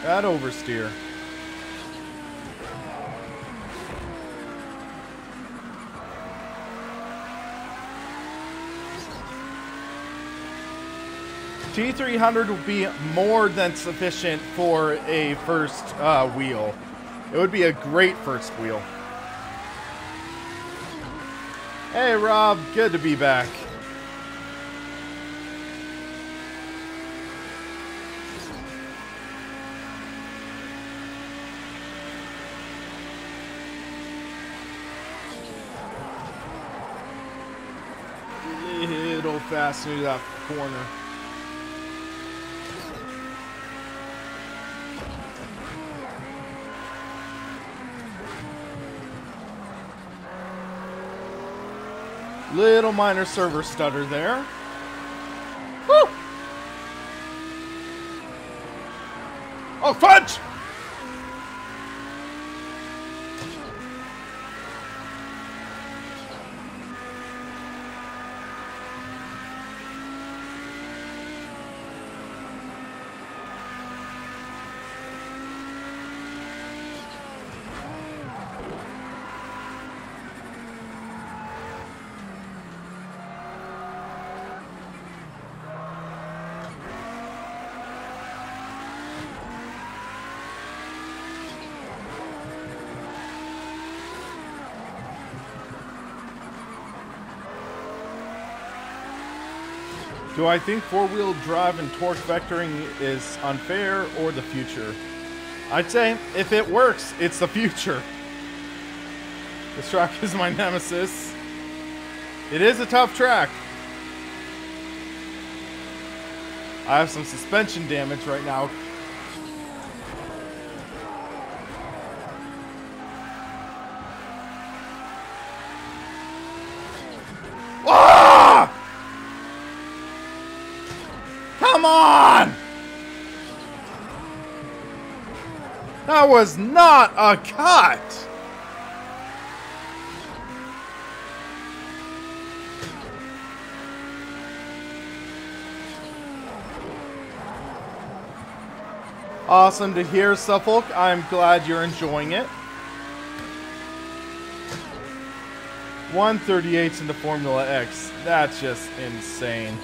That oversteer. T300 would be more than sufficient for a first wheel. It would be a great first wheel. Hey Rob, good to be back. Little fast into that corner. Little minor server stutter there. Woo! Oh, fudge! Do I think four-wheel drive and torque vectoring is unfair or the future? I'd say, if it works, it's the future. This track is my nemesis. It is a tough track. I have some suspension damage right now. Come on! That was not a cut! Awesome to hear, Suffolk. I'm glad you're enjoying it. 138 in the Formula X. That's just insane.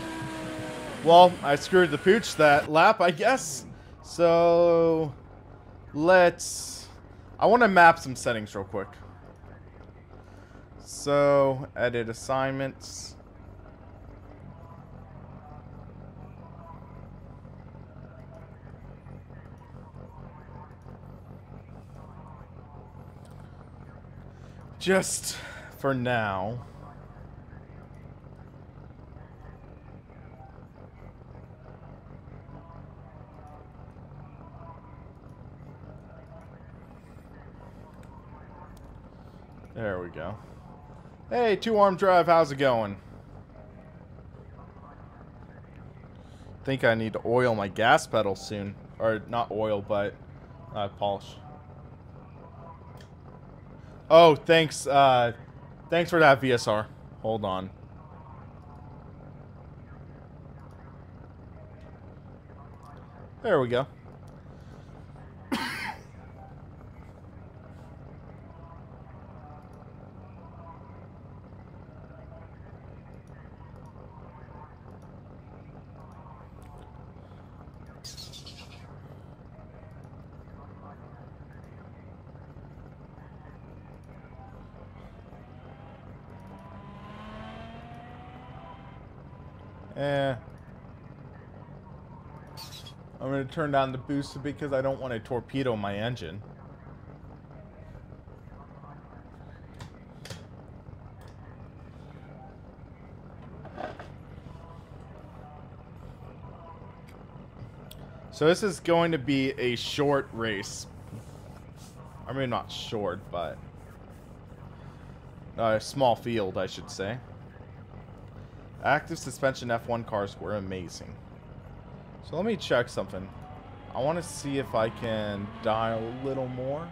Well, I screwed the pooch that lap, I guess. So, let's... I want to map some settings real quick. So, edit assignments. Just for now. There we go. Hey, two-arm drive, how's it going? Think I need to oil my gas pedal soon. Or not oil, but polish. Oh, thanks. Thanks for that, VSR. Hold on. There we go. I'm going to turn down the boost because I don't want to torpedo my engine. So this is going to be a short race. I mean, not short, but a small field, I should say. Active suspension F1 cars were amazing. So let me check something. I want to see if I can dial a little more.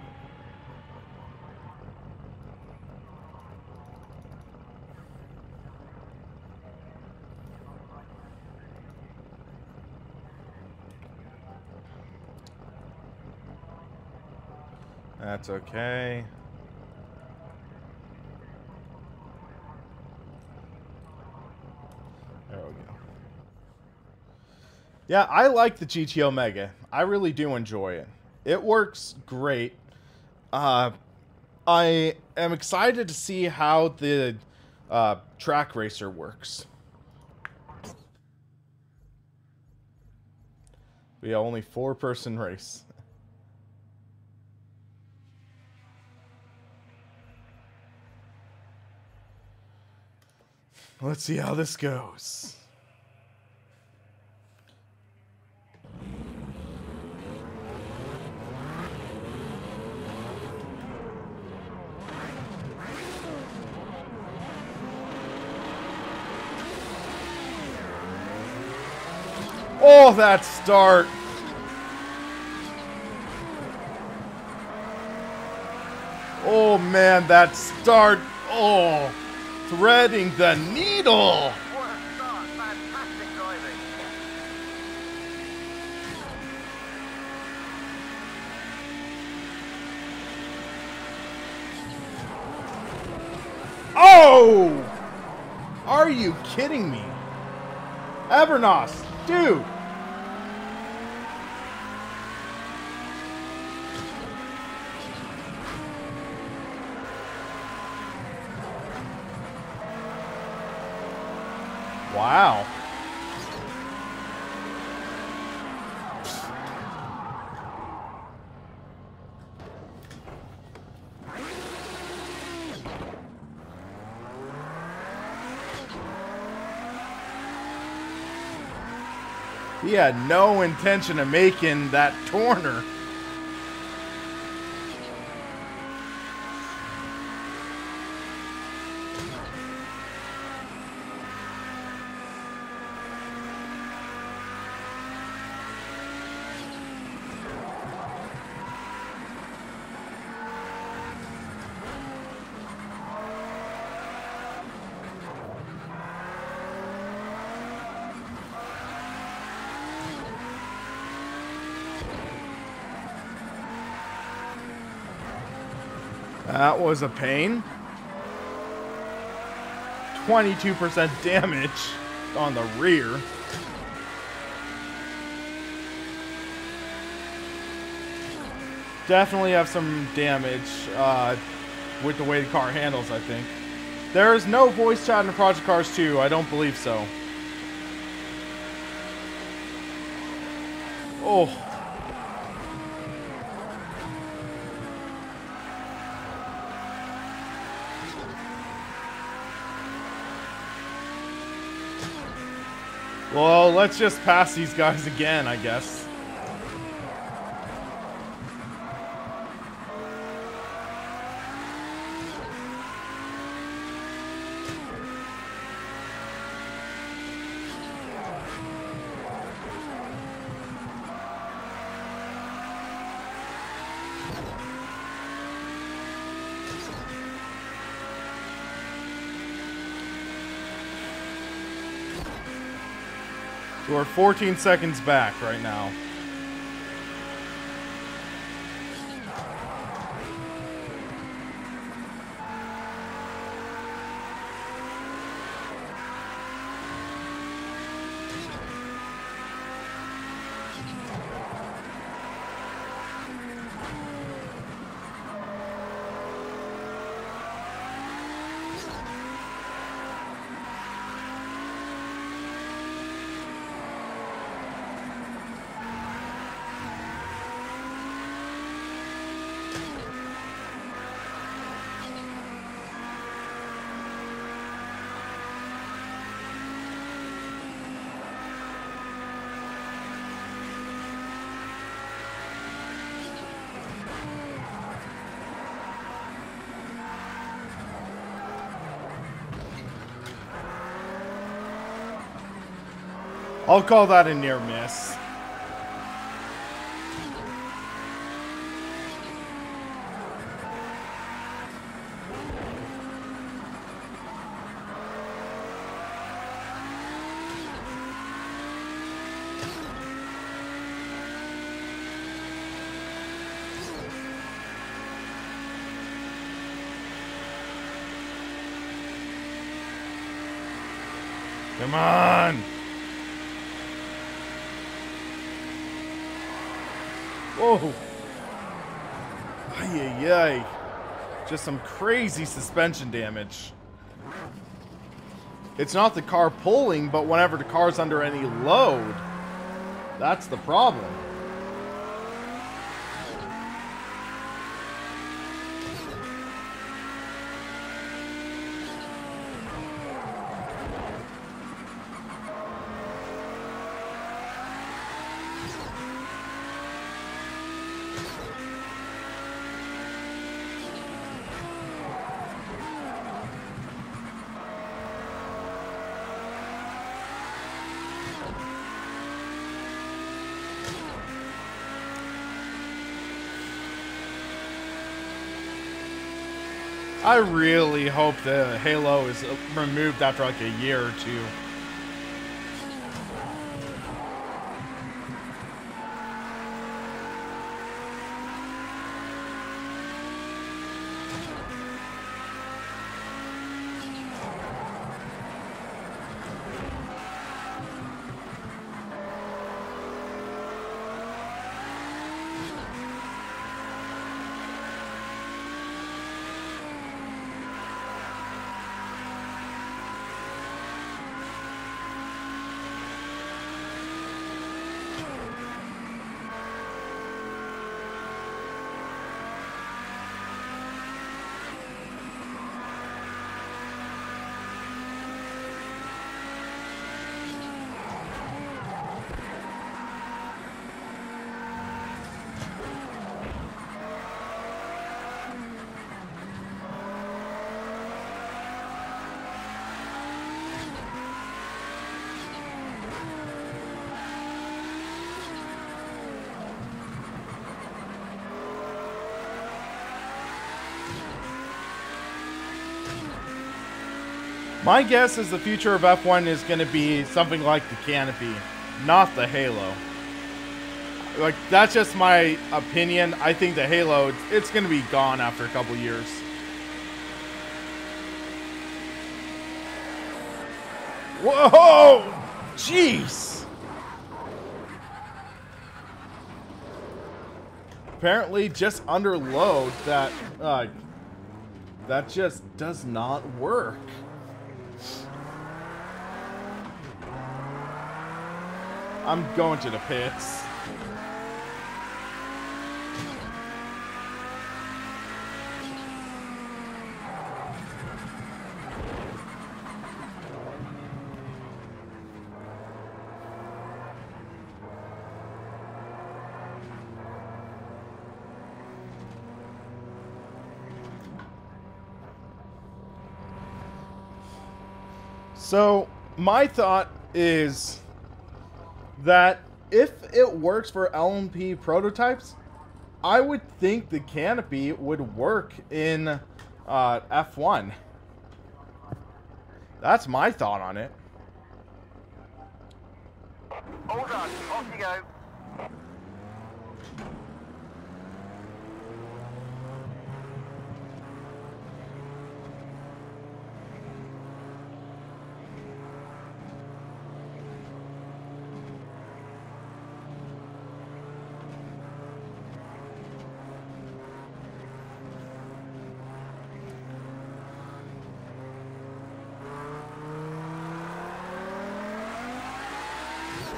That's okay. There we go. Yeah, I like the GT Omega. I really do enjoy it. It works great. I am excited to see how the track racer works. We have only 4-person race. Let's see how this goes. Oh, that start. Oh, man, that start. Oh, threading the needle. What a start. Fantastic driving. Oh! Are you kidding me? Evernos, dude. Wow. He had no intention of making that corner. That was a pain. 22% damage on the rear. Definitely have some damage with the way the car handles, I think. There is no voice chat in Project Cars 2. I don't believe so. Oh. Well, let's just pass these guys again, I guess. We're 14 seconds back right now. I'll call that a near miss. Come on! Whoa! Ay-ay-ay. Just some crazy suspension damage. It's not the car pulling, but whenever the car's under any load, that's the problem. I really hope the halo is removed after like a year or two. My guess is the future of F1 is going to be something like the canopy, not the halo. Like, that's just my opinion. I think the Halo, it's going to be gone after a couple years. Whoa! Jeez! Apparently, just under load, that just does not work. I'm going to the pits. So, my thought is that if it works for LMP prototypes, I would think the canopy would work in F1. That's my thought on it. All done. Off you go.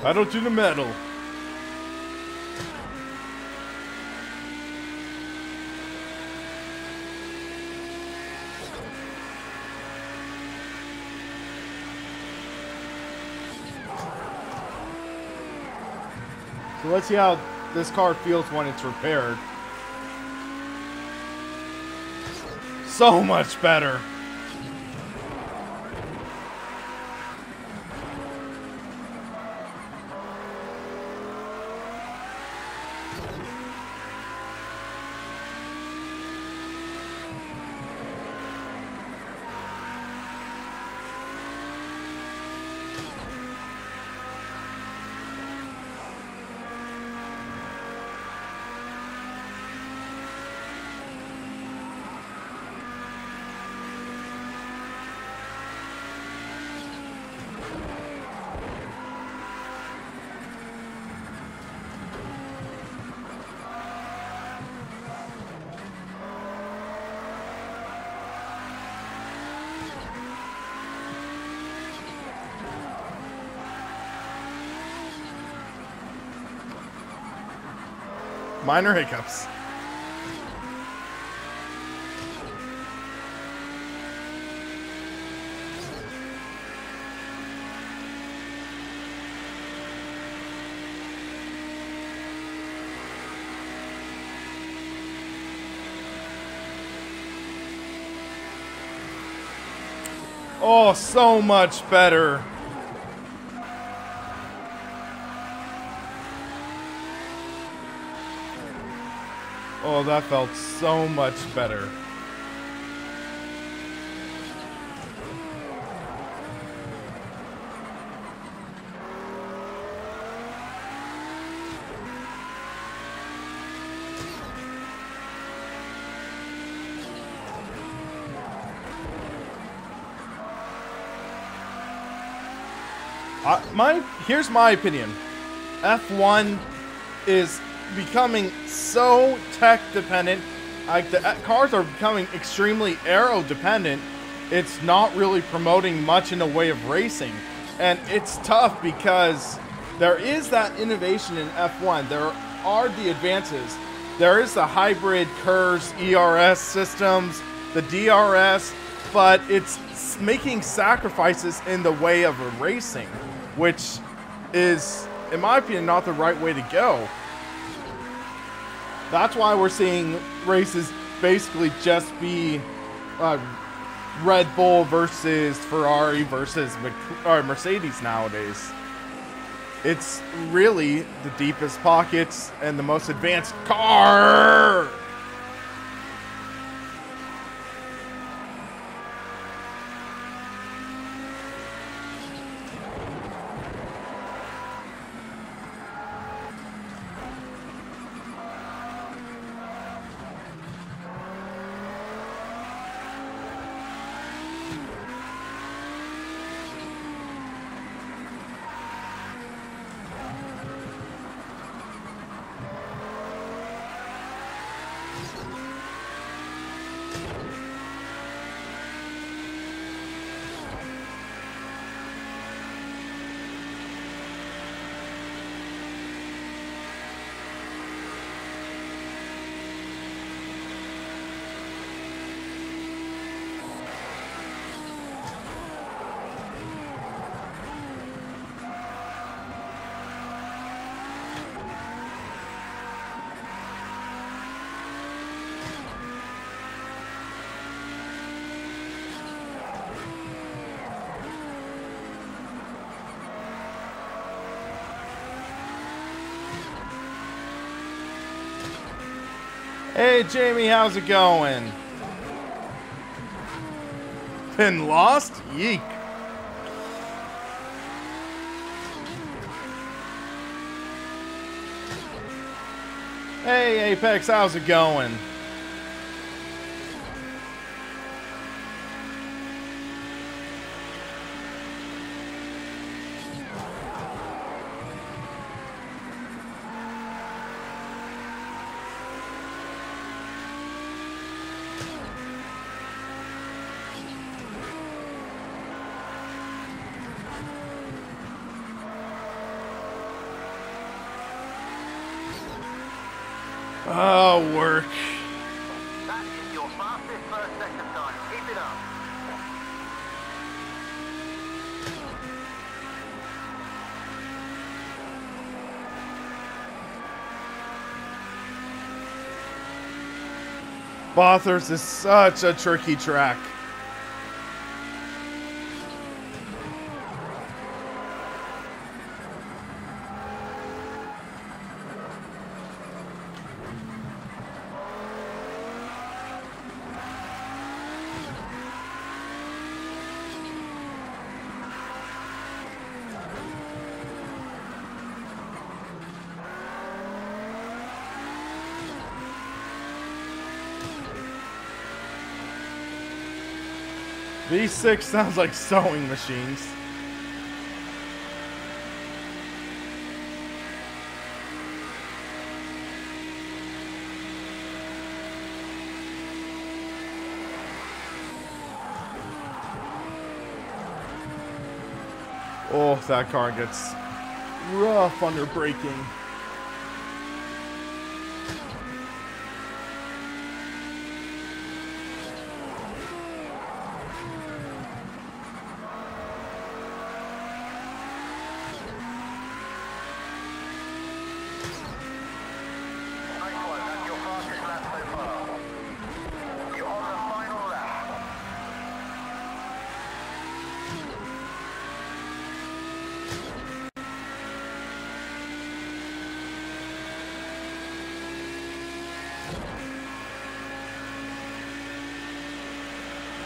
Pedal to the metal. So let's see how this car feels when it's repaired. So much better. Minor hiccups. Oh, so much better. Oh, that felt so much better. Here's my opinion. F1 is becoming so tech dependent. Like, the cars are becoming extremely aero dependent. It's not really promoting much in the way of racing. And it's tough because there is that innovation in F1. There are the advances. There is the hybrid KERS ERS systems, the DRS, but it's making sacrifices in the way of racing, which is, in my opinion, not the right way to go. That's why we're seeing races basically just be Red Bull versus Ferrari versus Mercedes nowadays. It's really the deepest pockets and the most advanced car. Hey Jamie, how's it going? Been lost? Yeek. Hey Apex, how's it going? Oh, work. That is your fastest first sector time. Keep it up. Bathurst is such a tricky track. V6 sounds like sewing machines. Oh, that car gets rough under braking.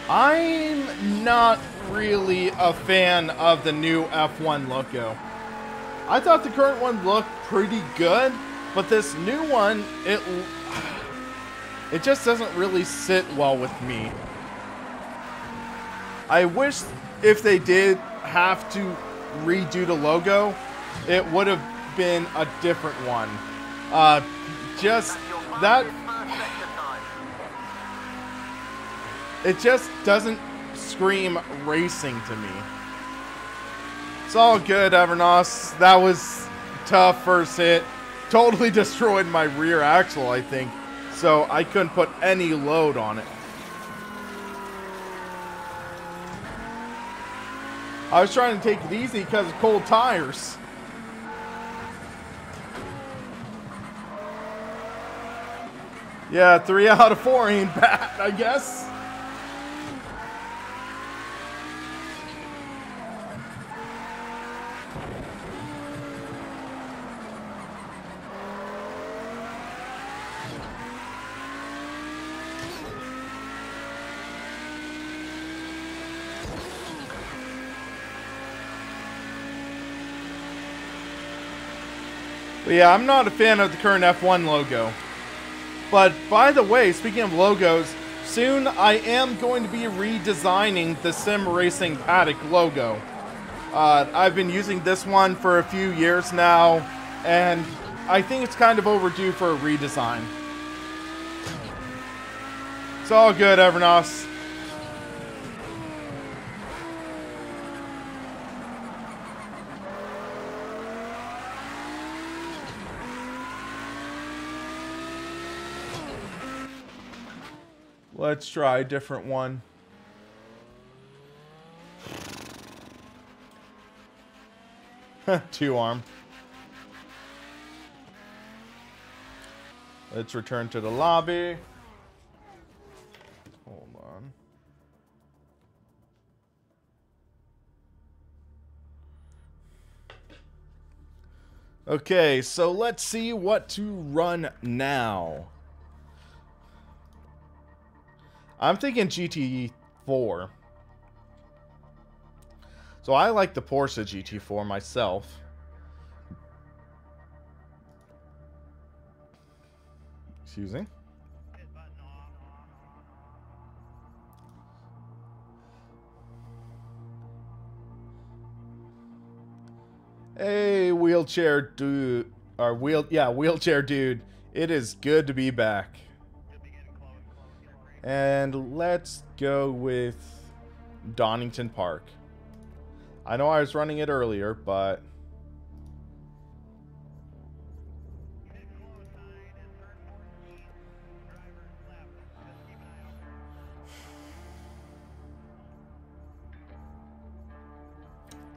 I'm not really a fan of the new F1 logo. I thought the current one looked pretty good, but this new one, it just doesn't really sit well with me. I wish if they did have to redo the logo, it would have been a different one. Just that... It just doesn't scream racing to me. It's all good, Evernos. That was tough first hit. Totally destroyed my rear axle, I think. So I couldn't put any load on it. I was trying to take it easy because of cold tires. Yeah, 3 out of 4 ain't bad, I guess. But yeah, I'm not a fan of the current F1 logo. But by the way, speaking of logos, soon I am going to be redesigning the SimRacingPaddock logo. I've been using this one for a few years now, and I think it's kind of overdue for a redesign. It's all good, Evernos. Let's try a different one. Two arm. Let's return to the lobby. Hold on. Okay, so let's see what to run now. I'm thinking GT4. So I like the Porsche GT4 myself. Excuse me. Hey, wheelchair dude, or wheelchair dude. It is good to be back. And let's go with Donington Park. I know I was running it earlier, but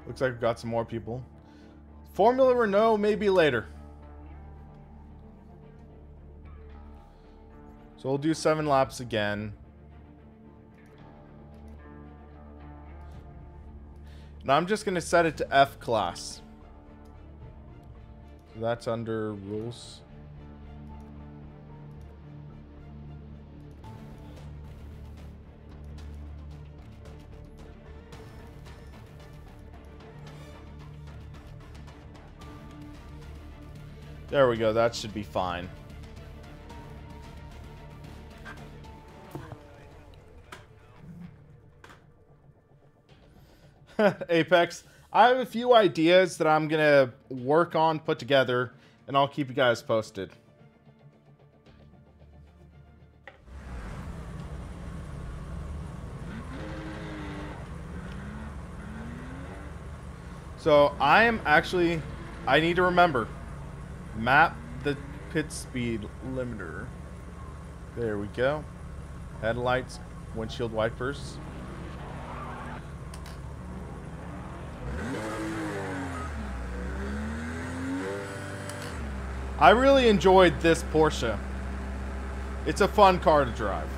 looks like we've got some more people. Formula Renault, maybe later. So we'll do 7 laps again. And I'm just going to set it to F class. So that's under rules. There we go. That should be fine. Apex, I have a few ideas that I'm gonna work on, put together, and I'll keep you guys posted. So I need to remember, map the pit speed limiter. There we go. Headlights, windshield wipers. I really enjoyed this Porsche. It's a fun car to drive.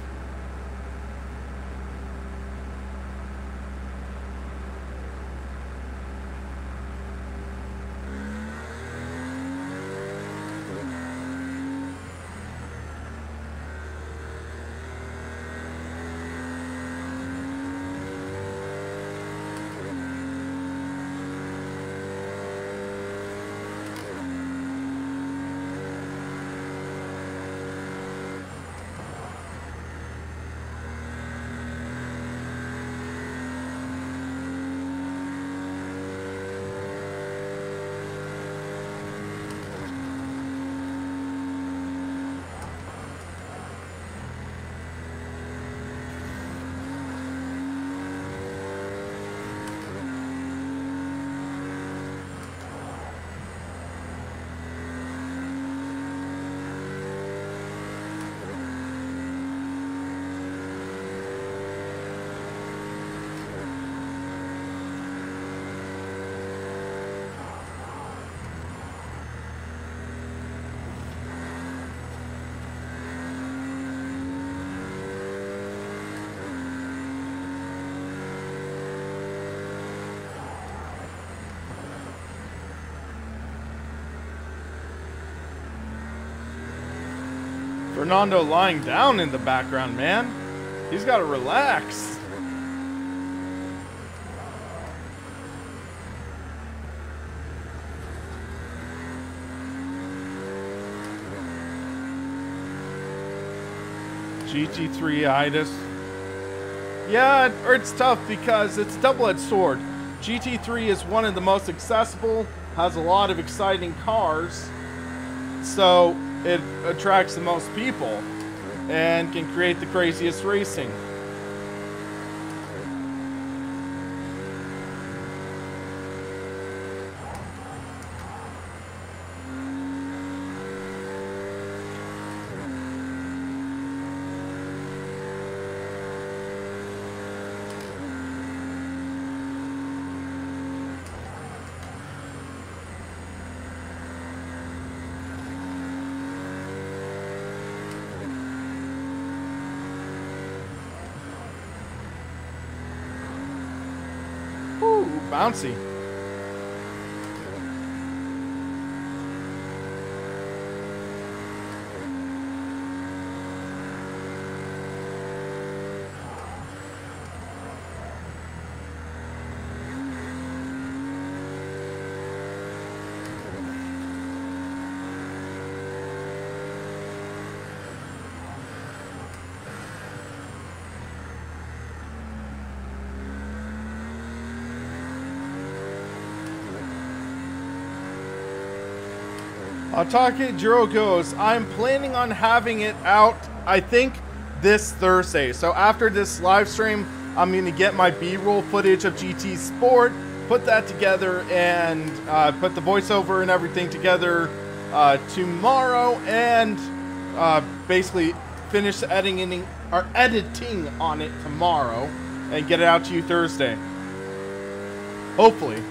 Fernando lying down in the background, man. He's got to relax. GT3-itis. Yeah, it's tough because it's a double-edged sword. GT3 is one of the most accessible, has a lot of exciting cars, so it attracts the most people. and can create the craziest racing. Bouncy. Atake Jiro goes, I'm planning on having it out, I think, this Thursday. So after this live stream, I'm going to get my B-roll footage of GT Sport, put that together, and put the voiceover and everything together tomorrow, and basically finish the editing on it tomorrow, and get it out to you Thursday. Hopefully.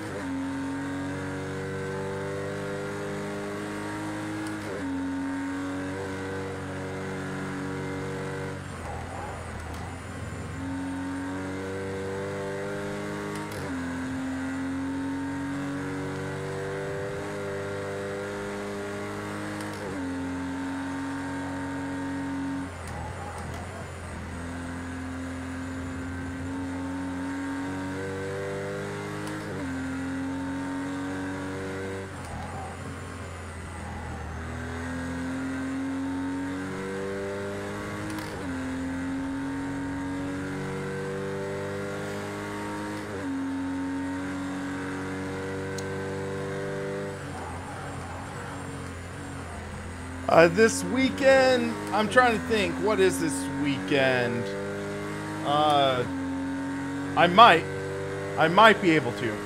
This weekend, I'm trying to think, what is this weekend? I might be able to.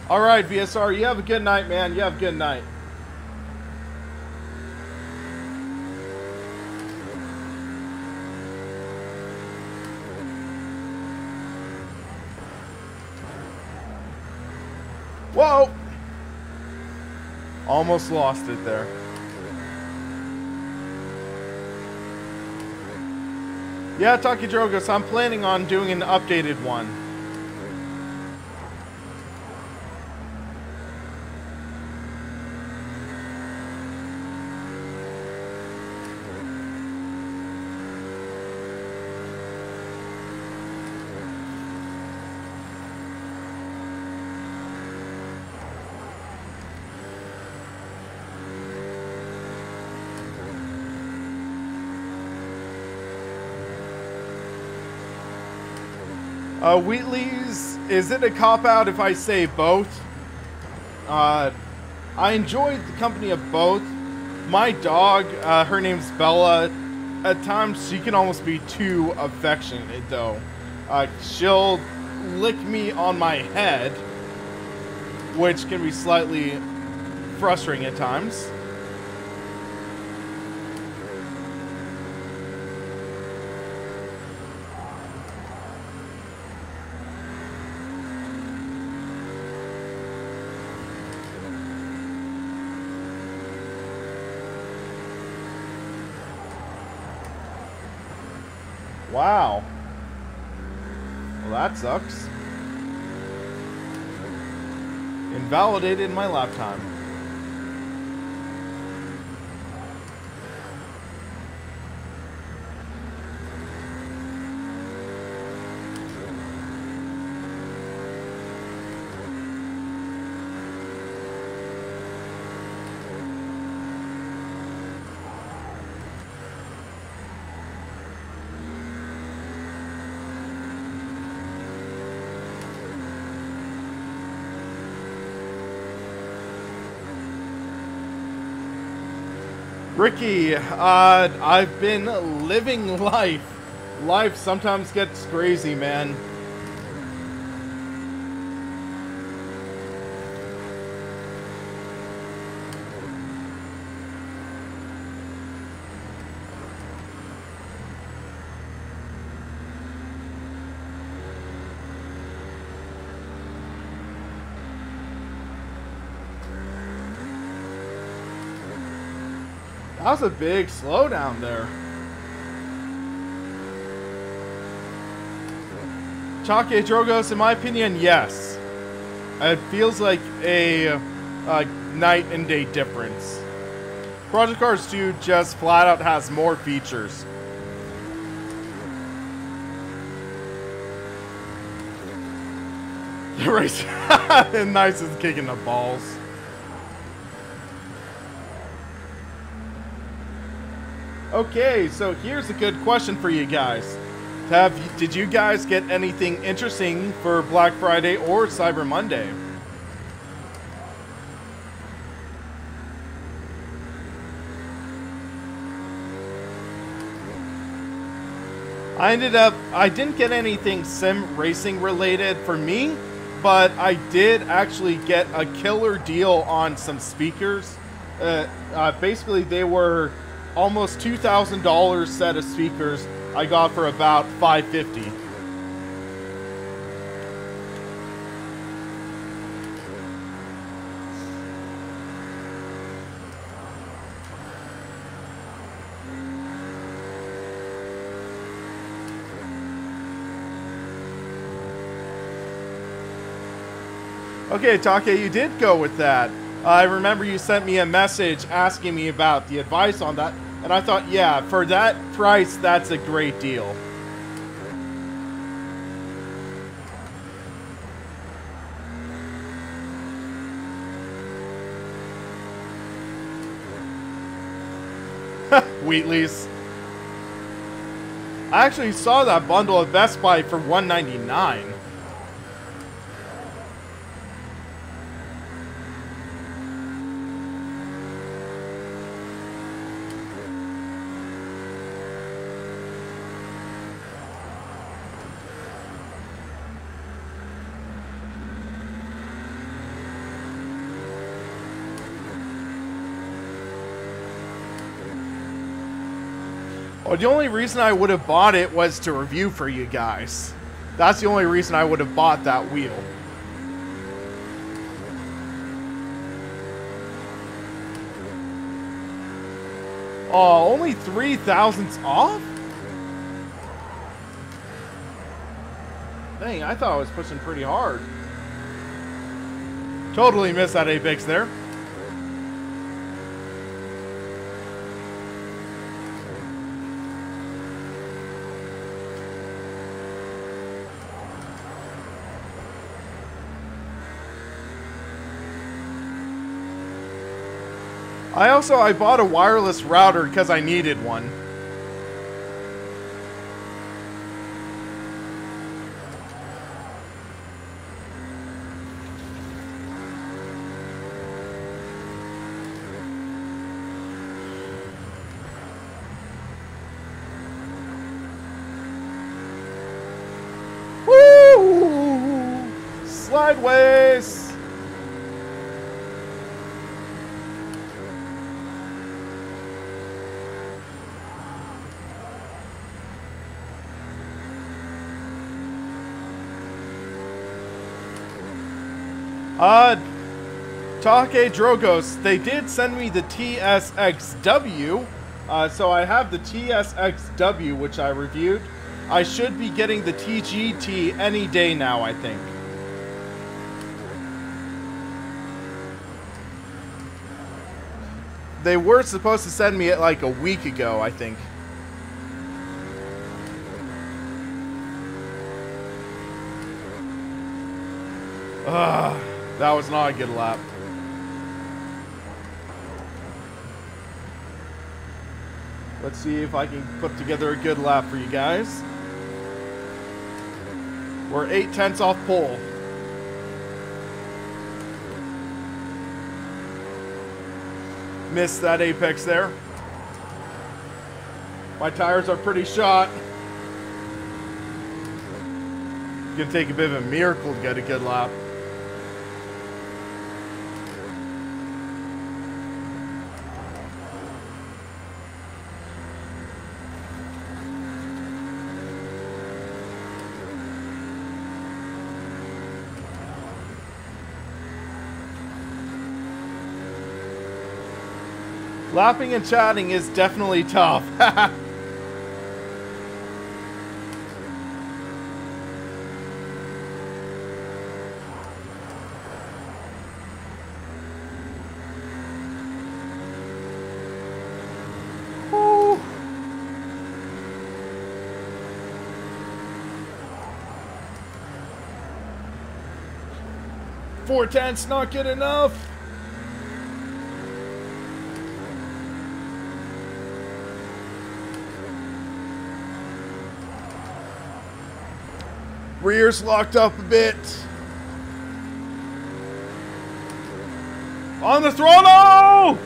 All right, VSR, you have a good night, man. You have a good night. Whoa! Almost lost it there. Yeah, Taki Drogos, I'm planning on doing an updated one. Wheatley's, is it a cop-out if I say both? I enjoy the company of both. My dog, her name's Bella. At times, she can almost be too affectionate, though. She'll lick me on my head, which can be slightly frustrating at times. Wow. Well, that sucks. Invalidated my lap time. Ricky, I've been living life. Life sometimes gets crazy, man. That was a big slowdown there. Chalky Drogos, in my opinion, yes. It feels like a night and day difference. Project Cars 2 just flat out has more features. The race, nice is kicking the balls. Okay, so here's a good question for you guys. Did you guys get anything interesting for Black Friday or Cyber Monday? I didn't get anything sim racing related for me, but I did actually get a killer deal on some speakers. Basically, they were almost $2,000 set of speakers. I got for about $550. Okay, Take, you did go with that. I remember you sent me a message asking me about the advice on that, and I thought, yeah, for that price, that's a great deal. Wheatley's. I actually saw that bundle at Best Buy for $199. Well, the only reason I would have bought it was to review for you guys. That's the only reason I would have bought that wheel. Oh, only 3 thousandths off? Dang, I thought I was pushing pretty hard. Totally missed that apex there. I bought a wireless router because I needed one. Woo! Slideways! Take Drogos, they did send me the TSXW, so I have the TSXW, which I reviewed. I should be getting the TGT any day now, I think. They were supposed to send me it like a week ago, I think. That was not a good lap. Let's see if I can put together a good lap for you guys. We're 8/10 off pole. Missed that apex there. My tires are pretty shot. It's gonna take a bit of a miracle to get a good lap. Lapping and chatting is definitely tough. 410's not good enough. Rear's locked up a bit. On the throttle!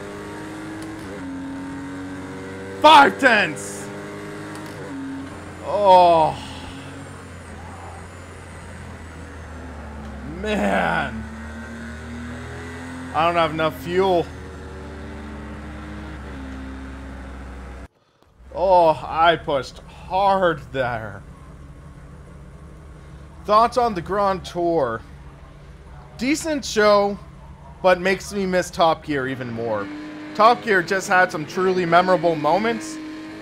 5/10. Oh. Man. I don't have enough fuel. Oh, I pushed hard there. Thoughts on the Grand Tour? Decent show, but makes me miss Top Gear even more. Top Gear just had some truly memorable moments,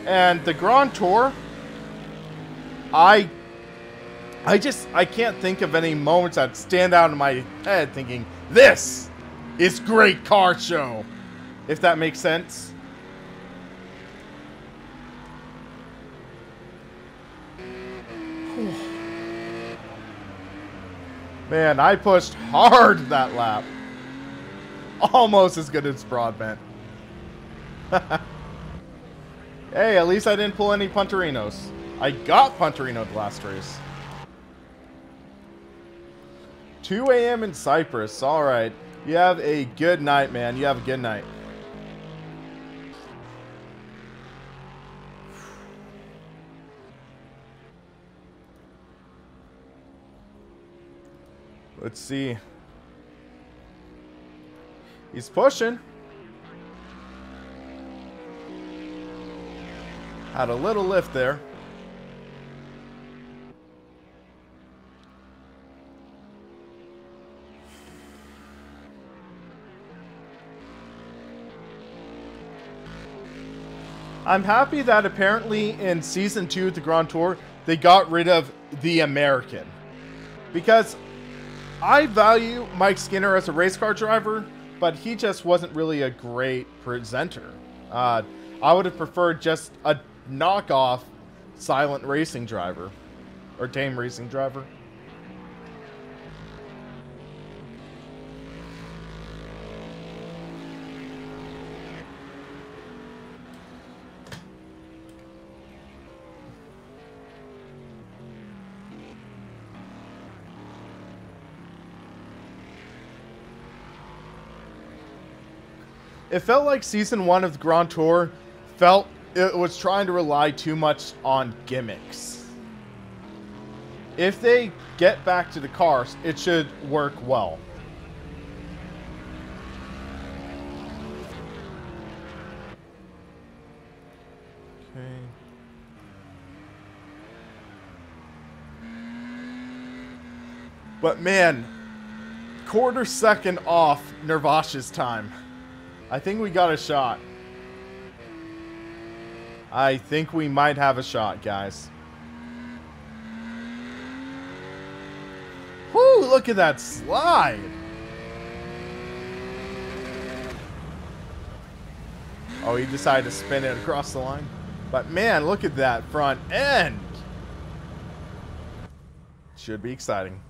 and the Grand Tour, I can't think of any moments that stand out in my head thinking, this is great car show, if that makes sense. Man, I pushed hard that lap. Almost as good as Broadbent. Hey, at least I didn't pull any Punterinos. I got Punterino'd last race. 2 a.m. in Cyprus. Alright. You have a good night, man. You have a good night. Let's see. He's pushing. Had a little lift there. I'm happy that apparently in Season 2 of the Grand Tour, they got rid of the American. Because I value Mike Skinner as a race car driver, but he just wasn't really a great presenter. I would have preferred just a knockoff silent racing driver. Or tame racing driver. It felt like Season 1 of the Grand Tour felt it was trying to rely too much on gimmicks. If they get back to the cars, it should work well. Okay. But man, quarter second off Nervash's time. I think we got a shot. I think we might have a shot, guys. Whoo, look at that slide. Oh, he decided to spin it across the line. But man, look at that front end. Should be exciting.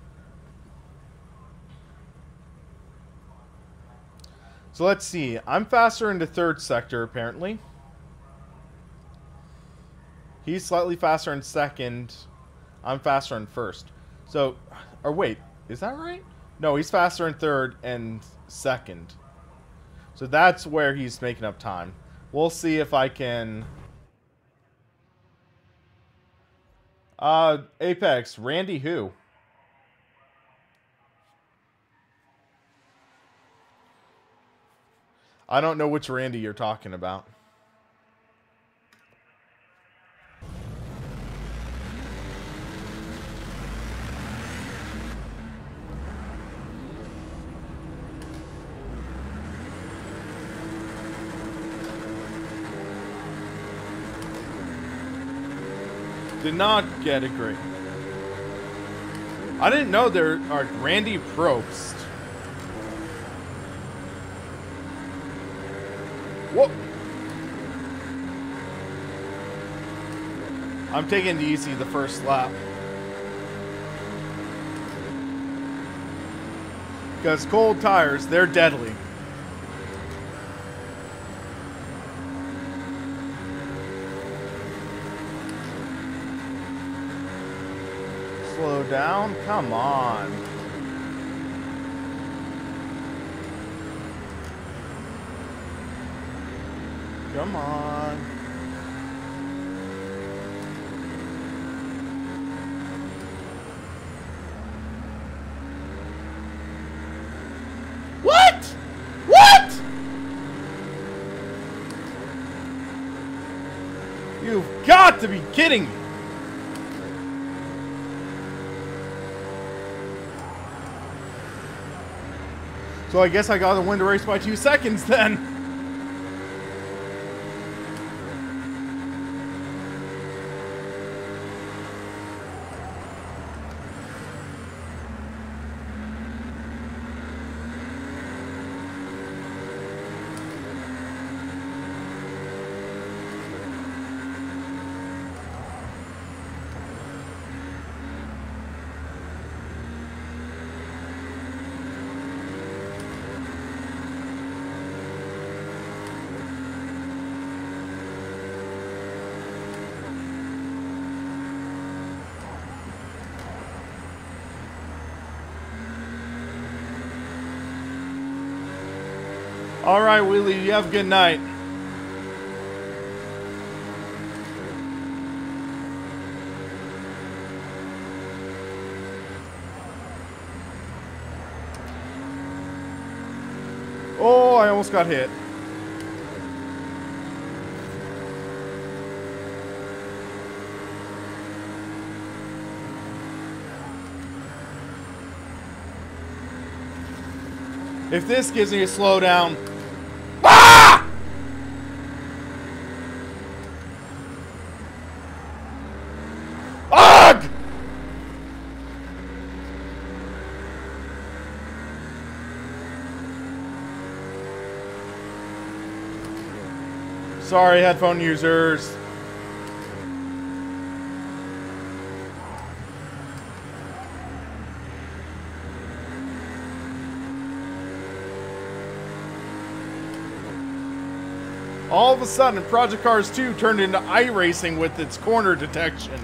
So let's see. I'm faster into third sector, apparently. He's slightly faster in second. I'm faster in first. So, or wait, is that right? No, he's faster in third and second. So that's where he's making up time. We'll see if I can Apex, Randy who? I don't know which Randy you're talking about. Did not get a grade. I didn't know there are Randy Probst. Whoop. I'm taking it easy the first lap. Because cold tires, they're deadly. Slow down? Come on. Come on. What? What? You've got to be kidding me. So I guess I got to win the race by 2 seconds then. All right, Willie, you have a good night. Oh, I almost got hit. If this gives me a slowdown. Ah! Ugh! Sorry, headphone users. All of a sudden, Project Cars 2 turned into iRacing with its corner detection.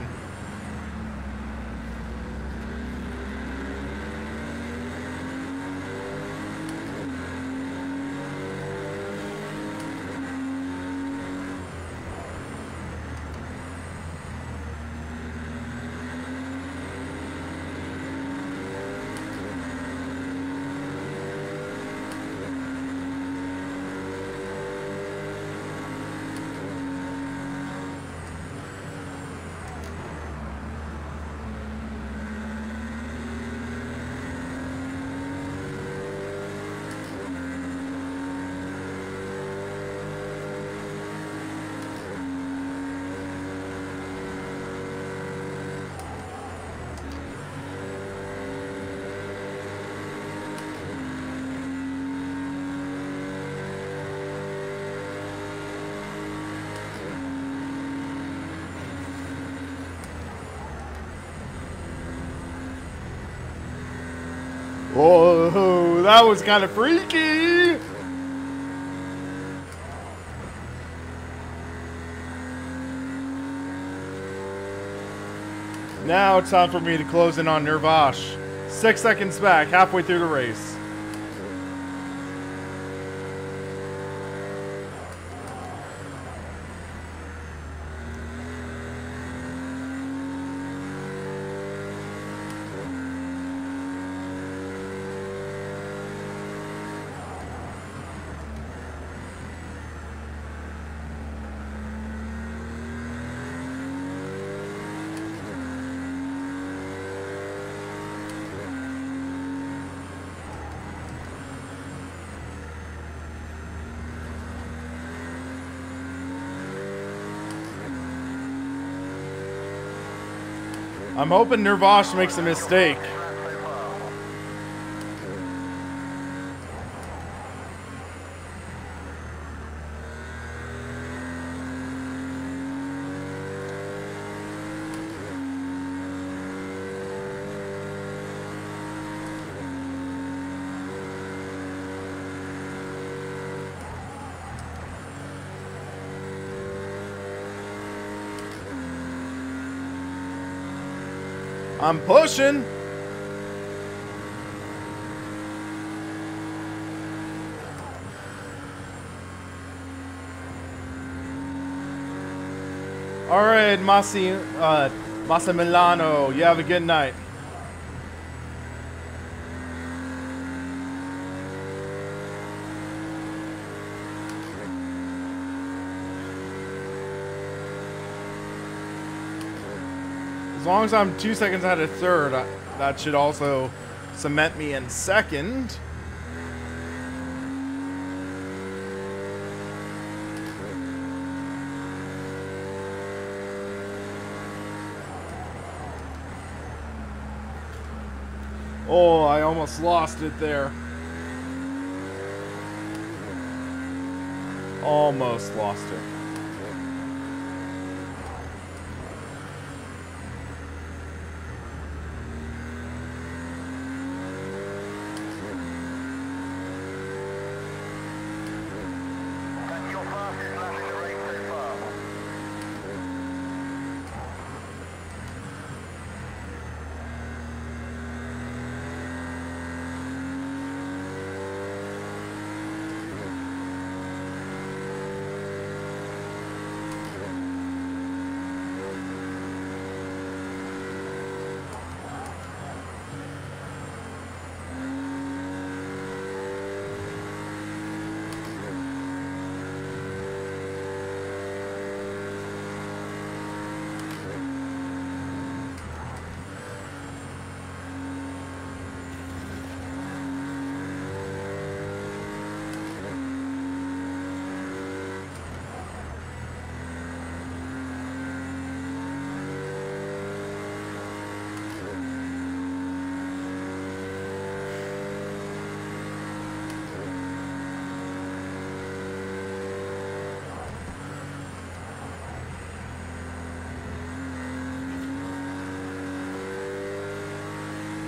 Whoa, that was kind of freaky. Now it's time for me to close in on Nervash. 6 seconds back, halfway through the race. I'm hoping Nervosh makes a mistake. I'm pushing. All right, Massimiliano, you have a good night. As long as I'm 2 seconds ahead of third, that should also cement me in second. Oh, I almost lost it there. Almost lost it. That's your fastest lap in the race so far.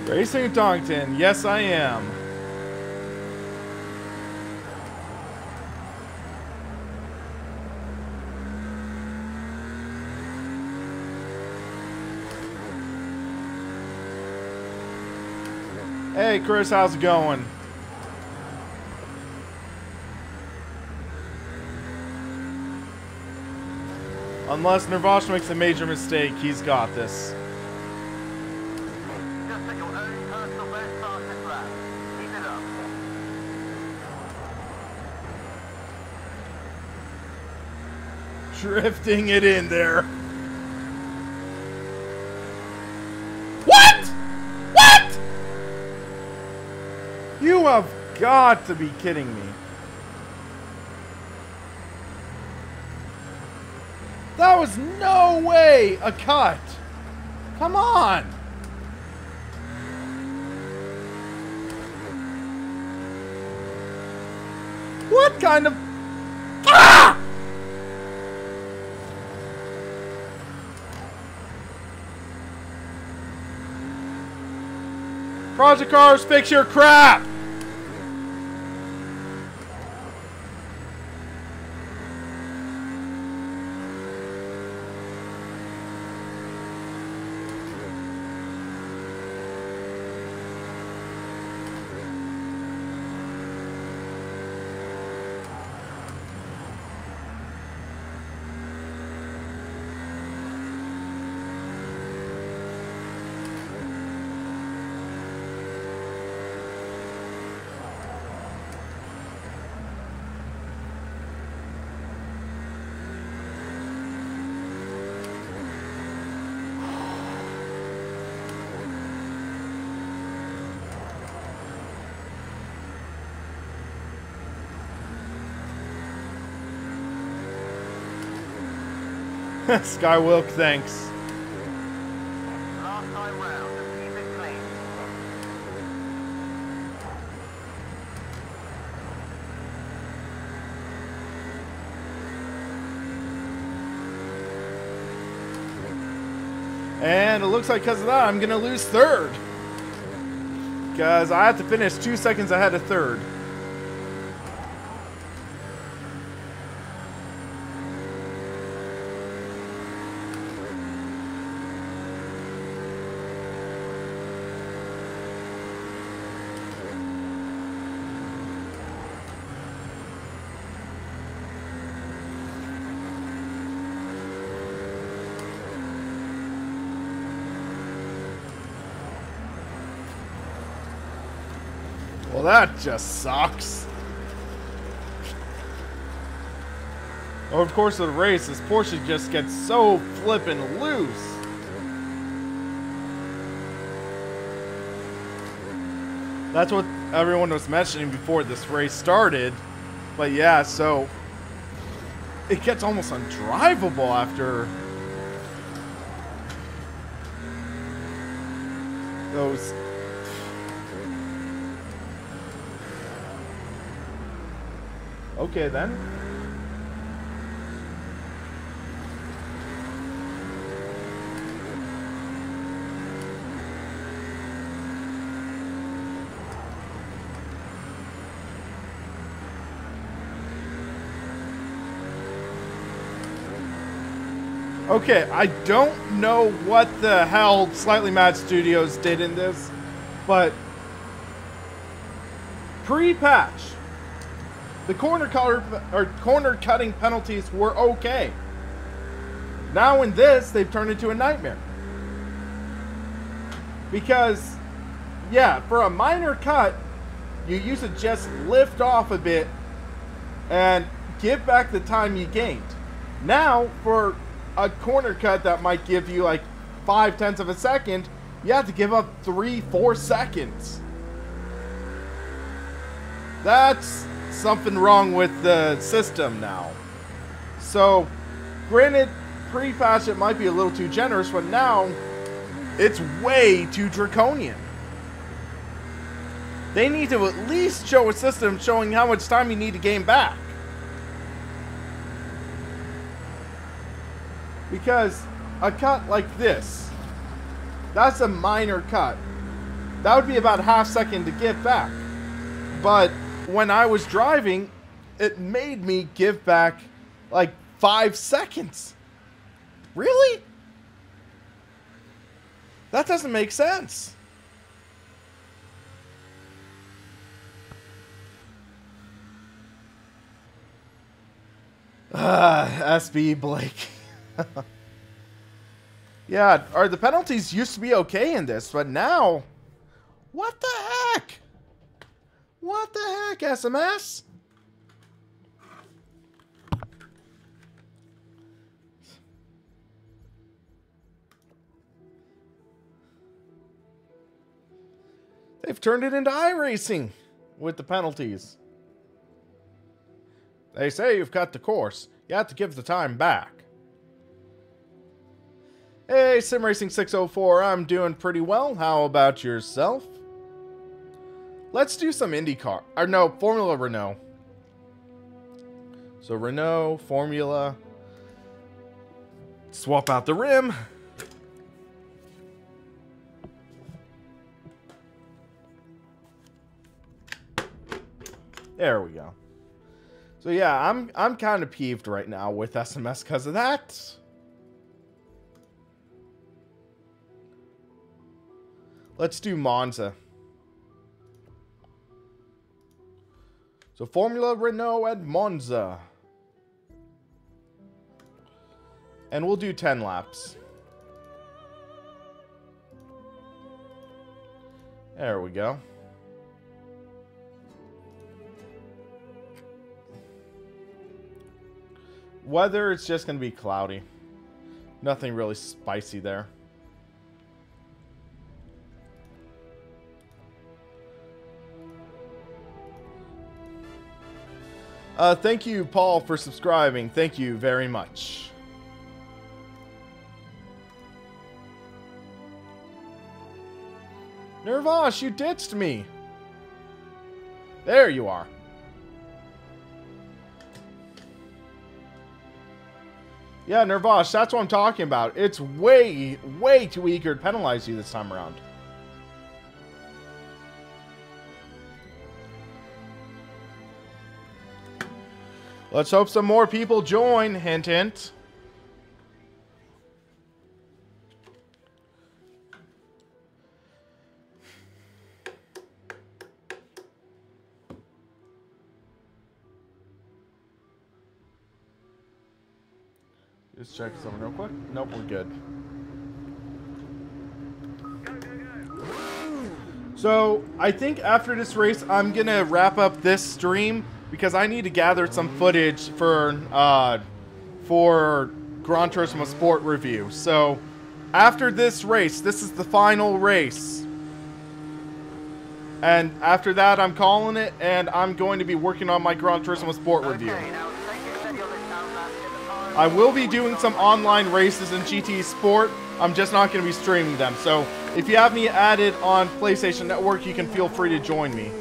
Racing at Donington, yes I am. Hey Chris, how's it going? Unless Nervosh makes a major mistake, he's got this. Just at your own personal best fastest lap. Keep it up. Drifting it in there. What? What? You have got to be kidding me. That was no way a cut. Come on. What kind of... Ah! Project Cars, fix your crap! Last time round. Just keep it clean. And it looks like because of that, I'm going to lose third. Because I have to finish 2 seconds ahead of third. Well, that just sucks. Over the course of the race, this Porsche just gets so flippin' loose. That's what everyone was mentioning before this race started. But yeah, so it gets almost undrivable after those. Okay then. Okay, I don't know what the hell Slightly Mad Studios did in this, but pre-patch, the corner cutting penalties were okay. Now in this, they've turned into a nightmare. Because, yeah, for a minor cut, you used to just lift off a bit and give back the time you gained. Now, for a corner cut that might give you like 0.5 of a second, you have to give up 3-4 seconds. That's something wrong with the system now. So, granted, pre-patch it might be a little too generous, but now it's way too draconian. They need to at least show a system showing how much time you need to gain back. Because a cut like this, that's a minor cut. That would be about ½ second to give back. But when I was driving, it made me give back like 5 seconds. Really? That doesn't make sense. SB Blake. Yeah, the penalties used to be okay in this, but now, what the heck? What the heck, SMS? They've turned it into iRacing with the penalties. They say you've cut the course. You have to give the time back. Hey, SimRacing604, I'm doing pretty well. How about yourself? Let's do some IndyCar. Or no, Formula Renault. So Renault, Formula. Swap out the rim. There we go. So yeah, I'm kind of peeved right now with SMS because of that. Let's do Monza. So Formula Renault at Monza. And we'll do 10 laps. There we go. Weather, it's just going to be cloudy. Nothing really spicy there. Thank you, Paul, for subscribing. Thank you very much. Nervosh, you ditched me. There you are. Yeah, Nervosh, that's what I'm talking about. It's way, way too eager to penalize you this time around. Let's hope some more people join. Hint, hint. Just check something real quick. Nope, we're good. So, I think after this race, I'm going to wrap up this stream because I need to gather some footage for Gran Turismo Sport review. So, after this race, this is the final race. And after that, I'm calling it, and I'm going to be working on my Gran Turismo Sport review. I will be doing some online races in GT Sport. I'm just not going to be streaming them. So if you have me added on PlayStation Network, you can feel free to join me.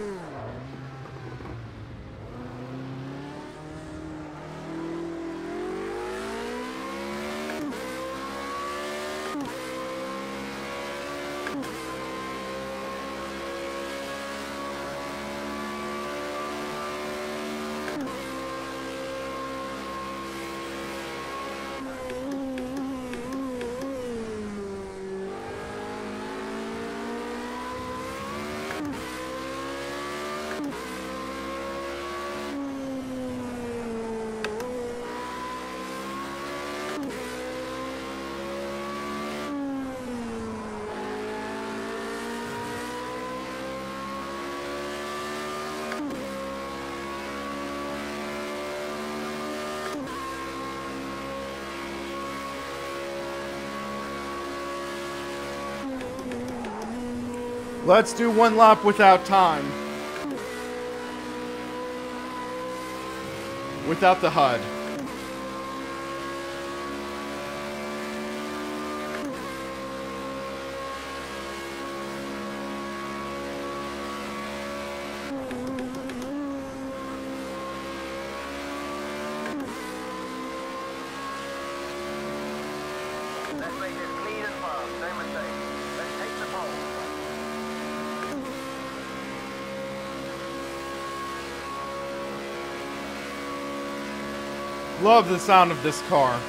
Let's do one lap without time. Without the HUD. Let's make this clean and fast, no mistakes. Let's take the pole. Love the sound of this car.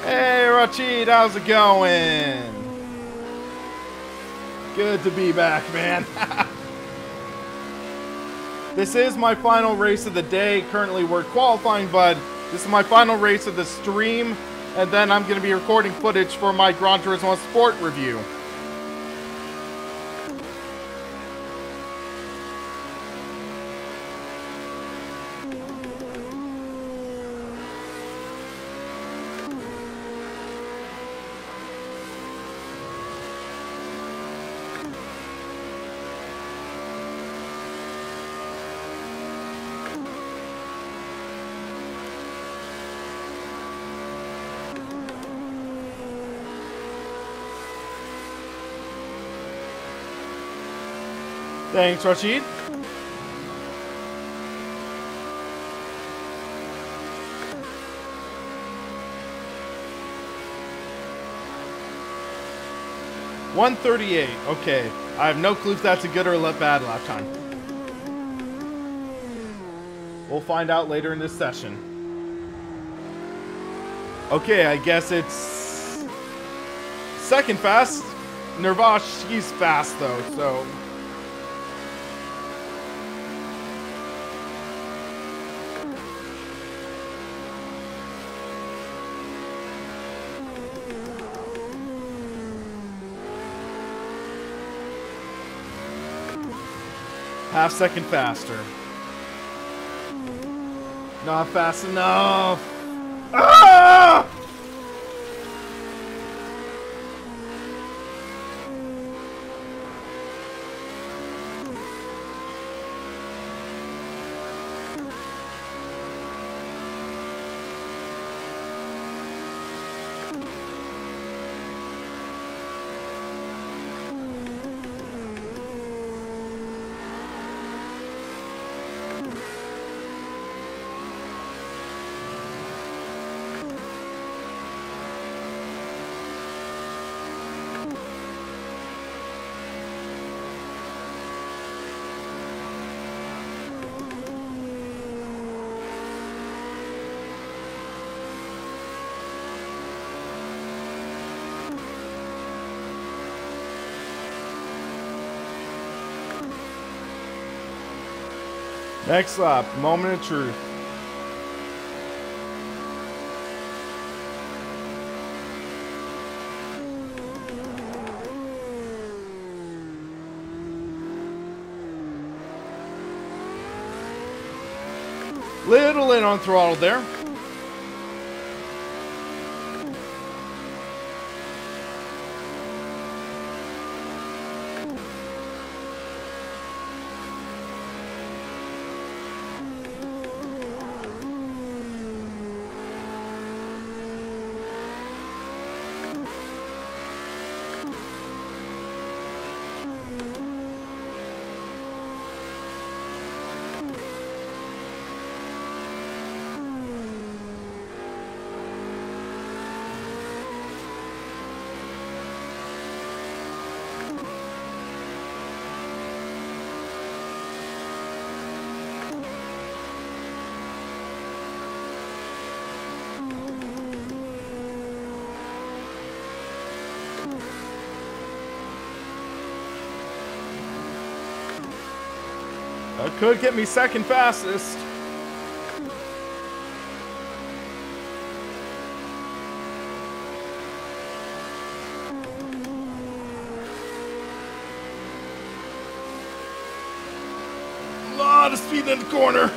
Hey, Rachid, how's it going? Good to be back, man. This is my final race of the day. Currently, we're qualifying, but this is my final race of the stream, and then I'm going to be recording footage for my Gran Turismo Sport review. Thanks, Rashid. $138. Okay. I have no clue if that's a good or a bad lap time. We'll find out later in this session. Okay, I guess it's second fast. Nervosh, he's fast though, so... Half second faster. Not fast enough. Ah! Next lap, moment of truth. Little in on throttle there. That could get me second fastest. A lot of speed in the corner.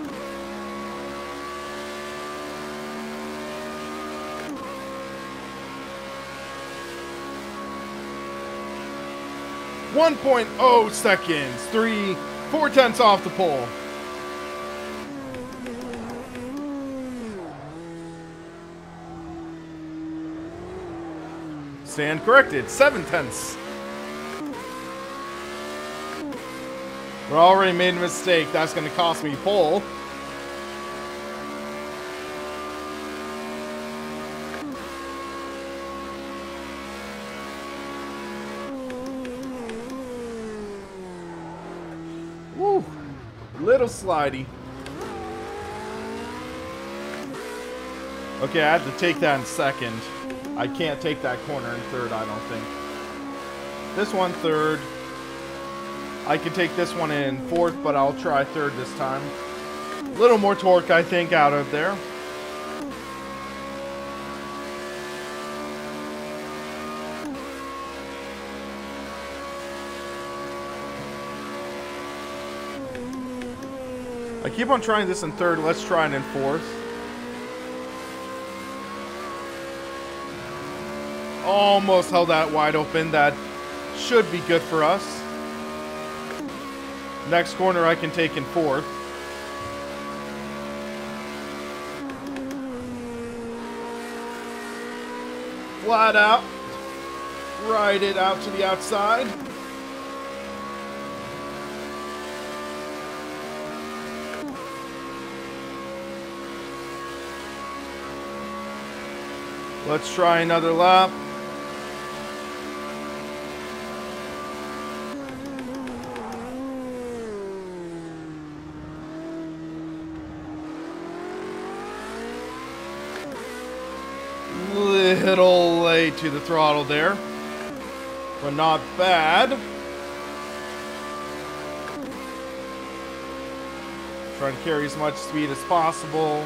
.0 seconds. 4/10 off the pole. Stand corrected. 7/10. We already made a mistake. That's going to cost me pole. Woo. Little slidey. Okay, I have to take that in second. I can't take that corner in third, I don't think. This one third. I can take this one in fourth, but I'll try third this time. A little more torque, I think, out of there. I keep on trying this in third. Let's try it in fourth. Almost held that wide open. That should be good for us. Next corner I can take in fourth. Flat out. Ride it out to the outside. Let's try another lap. Little late to the throttle there, but not bad. Try to carry as much speed as possible.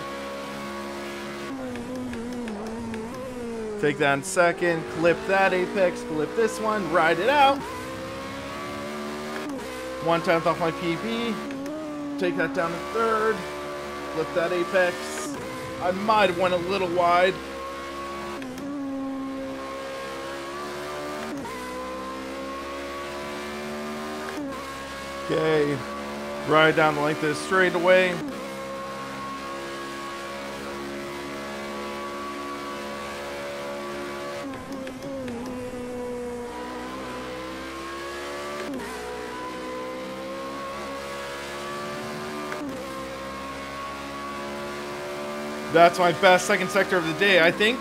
Take that in second, clip that apex, clip this one, ride it out. 1/10 off my PB. Take that down to third. Flip that apex. I might have went a little wide. Okay. Ride down the length of the straightaway. That's my best second sector of the day, I think.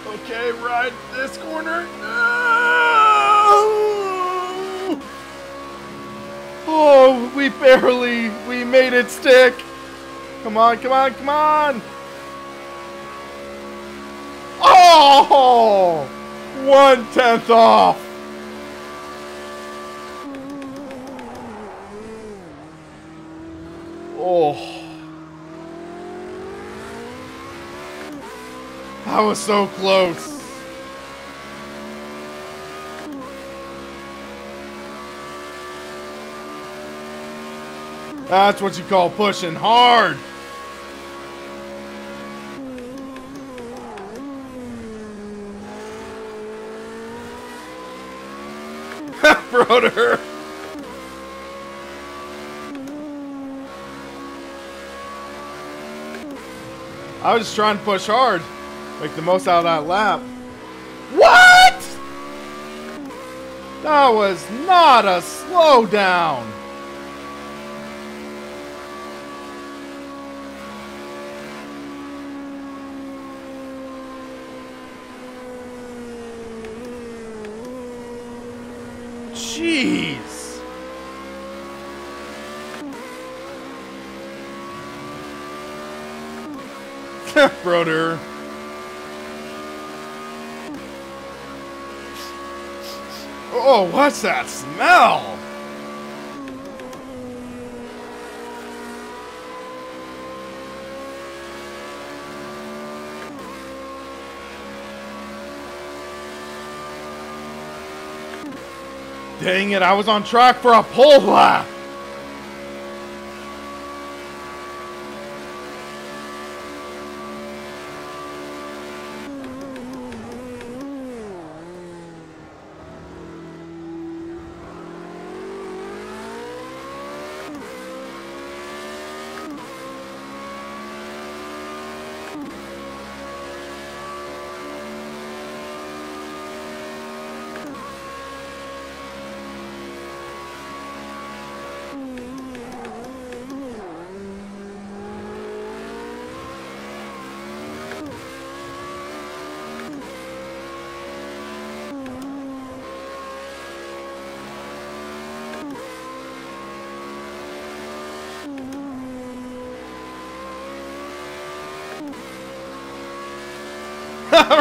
Okay, ride this corner. No! Oh, we made it stick. Come on, come on, come on. Oh, 1/10 off. Oh, that was so close. That's what you call pushing hard. Broder. I was just trying to push hard. Make the most out of that lap. What? That was not a slowdown. Jeez. Broder. Oh, what's that smell? Dang it, I was on track for a pole lap.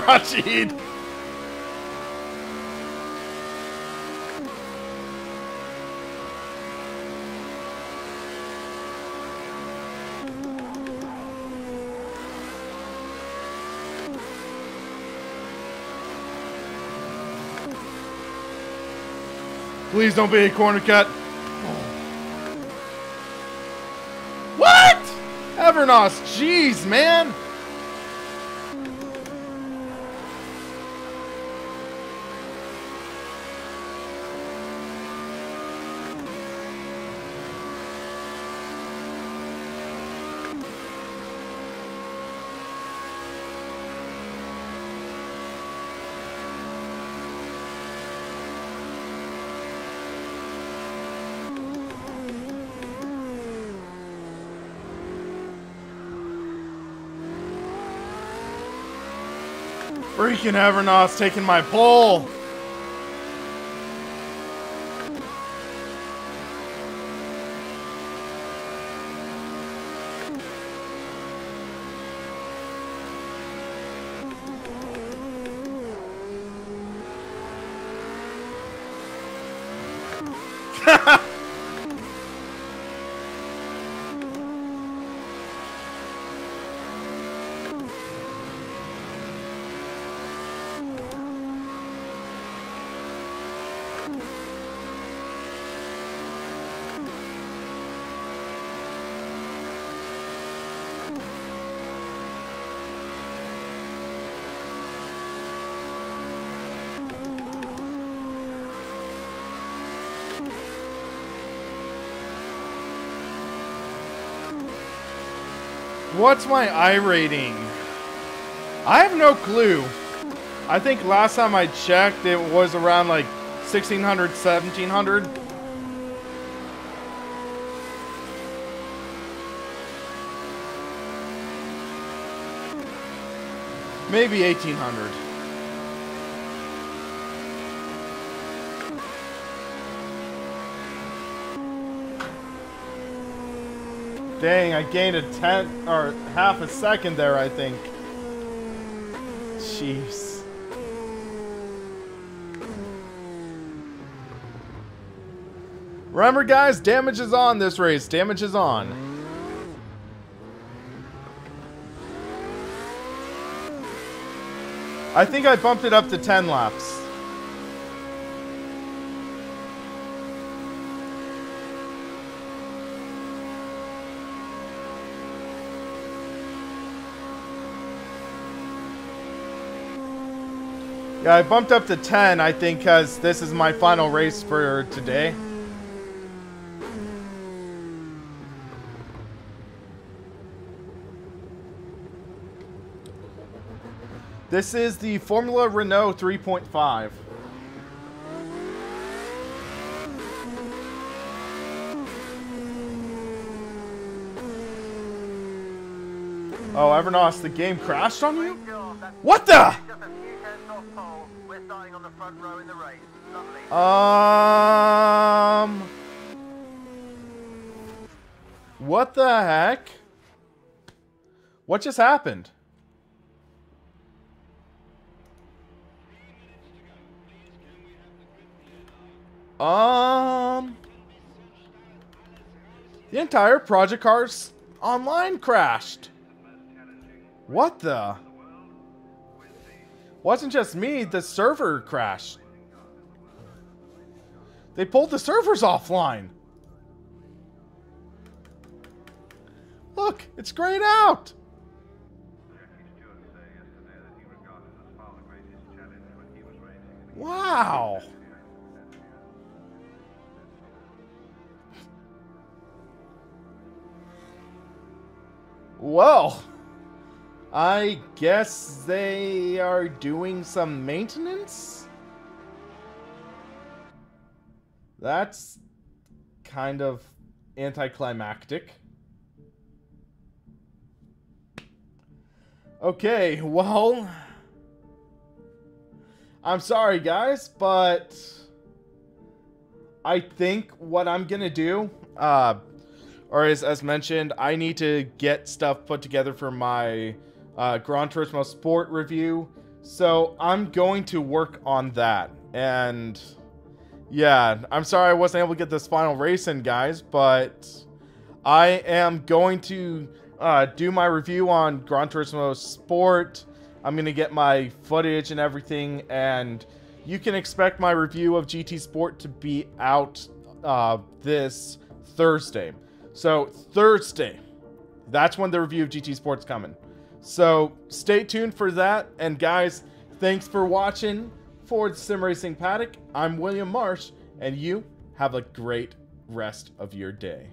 Rashid. Please don't be a corner cut. What? Evernos, jeez, man. Freaking Evernos taking my pole. What's my I rating? I have no clue. I think last time I checked, it was around like 1600, 1700. Maybe 1800. Dang, I gained a tenth or half a second there, I think. Jeez. Remember, guys, damage is on this race. Damage is on. I think I bumped it up to 10 laps. Yeah, I bumped up to 10, I think, because this is my final race for today. This is the Formula Renault 3.5. Oh, Evernos, the game crashed on you? What the? We're starting on the front row in the race. Lovely. What the heck? What just happened? The entire Project Cars Online crashed. What the? Wasn't just me, the server crashed. They pulled the servers offline. Look, it's grayed out. Wow. Well, I guess they are doing some maintenance? That's kind of anticlimactic. Okay, well, I'm sorry guys, but I think what I'm gonna do, or as mentioned, I need to get stuff put together for my Gran Turismo Sport review. So I'm going to work on that. And yeah, I'm sorry I wasn't able to get this final race in, guys, but I am going to do my review on Gran Turismo Sport. I'm going to get my footage and everything, and you can expect my review of GT Sport to be out this Thursday. So Thursday, that's when the review of GT Sport's coming. So stay tuned for that. And guys, thanks for watching for the Sim Racing Paddock. I'm William Marsh, and you have a great rest of your day.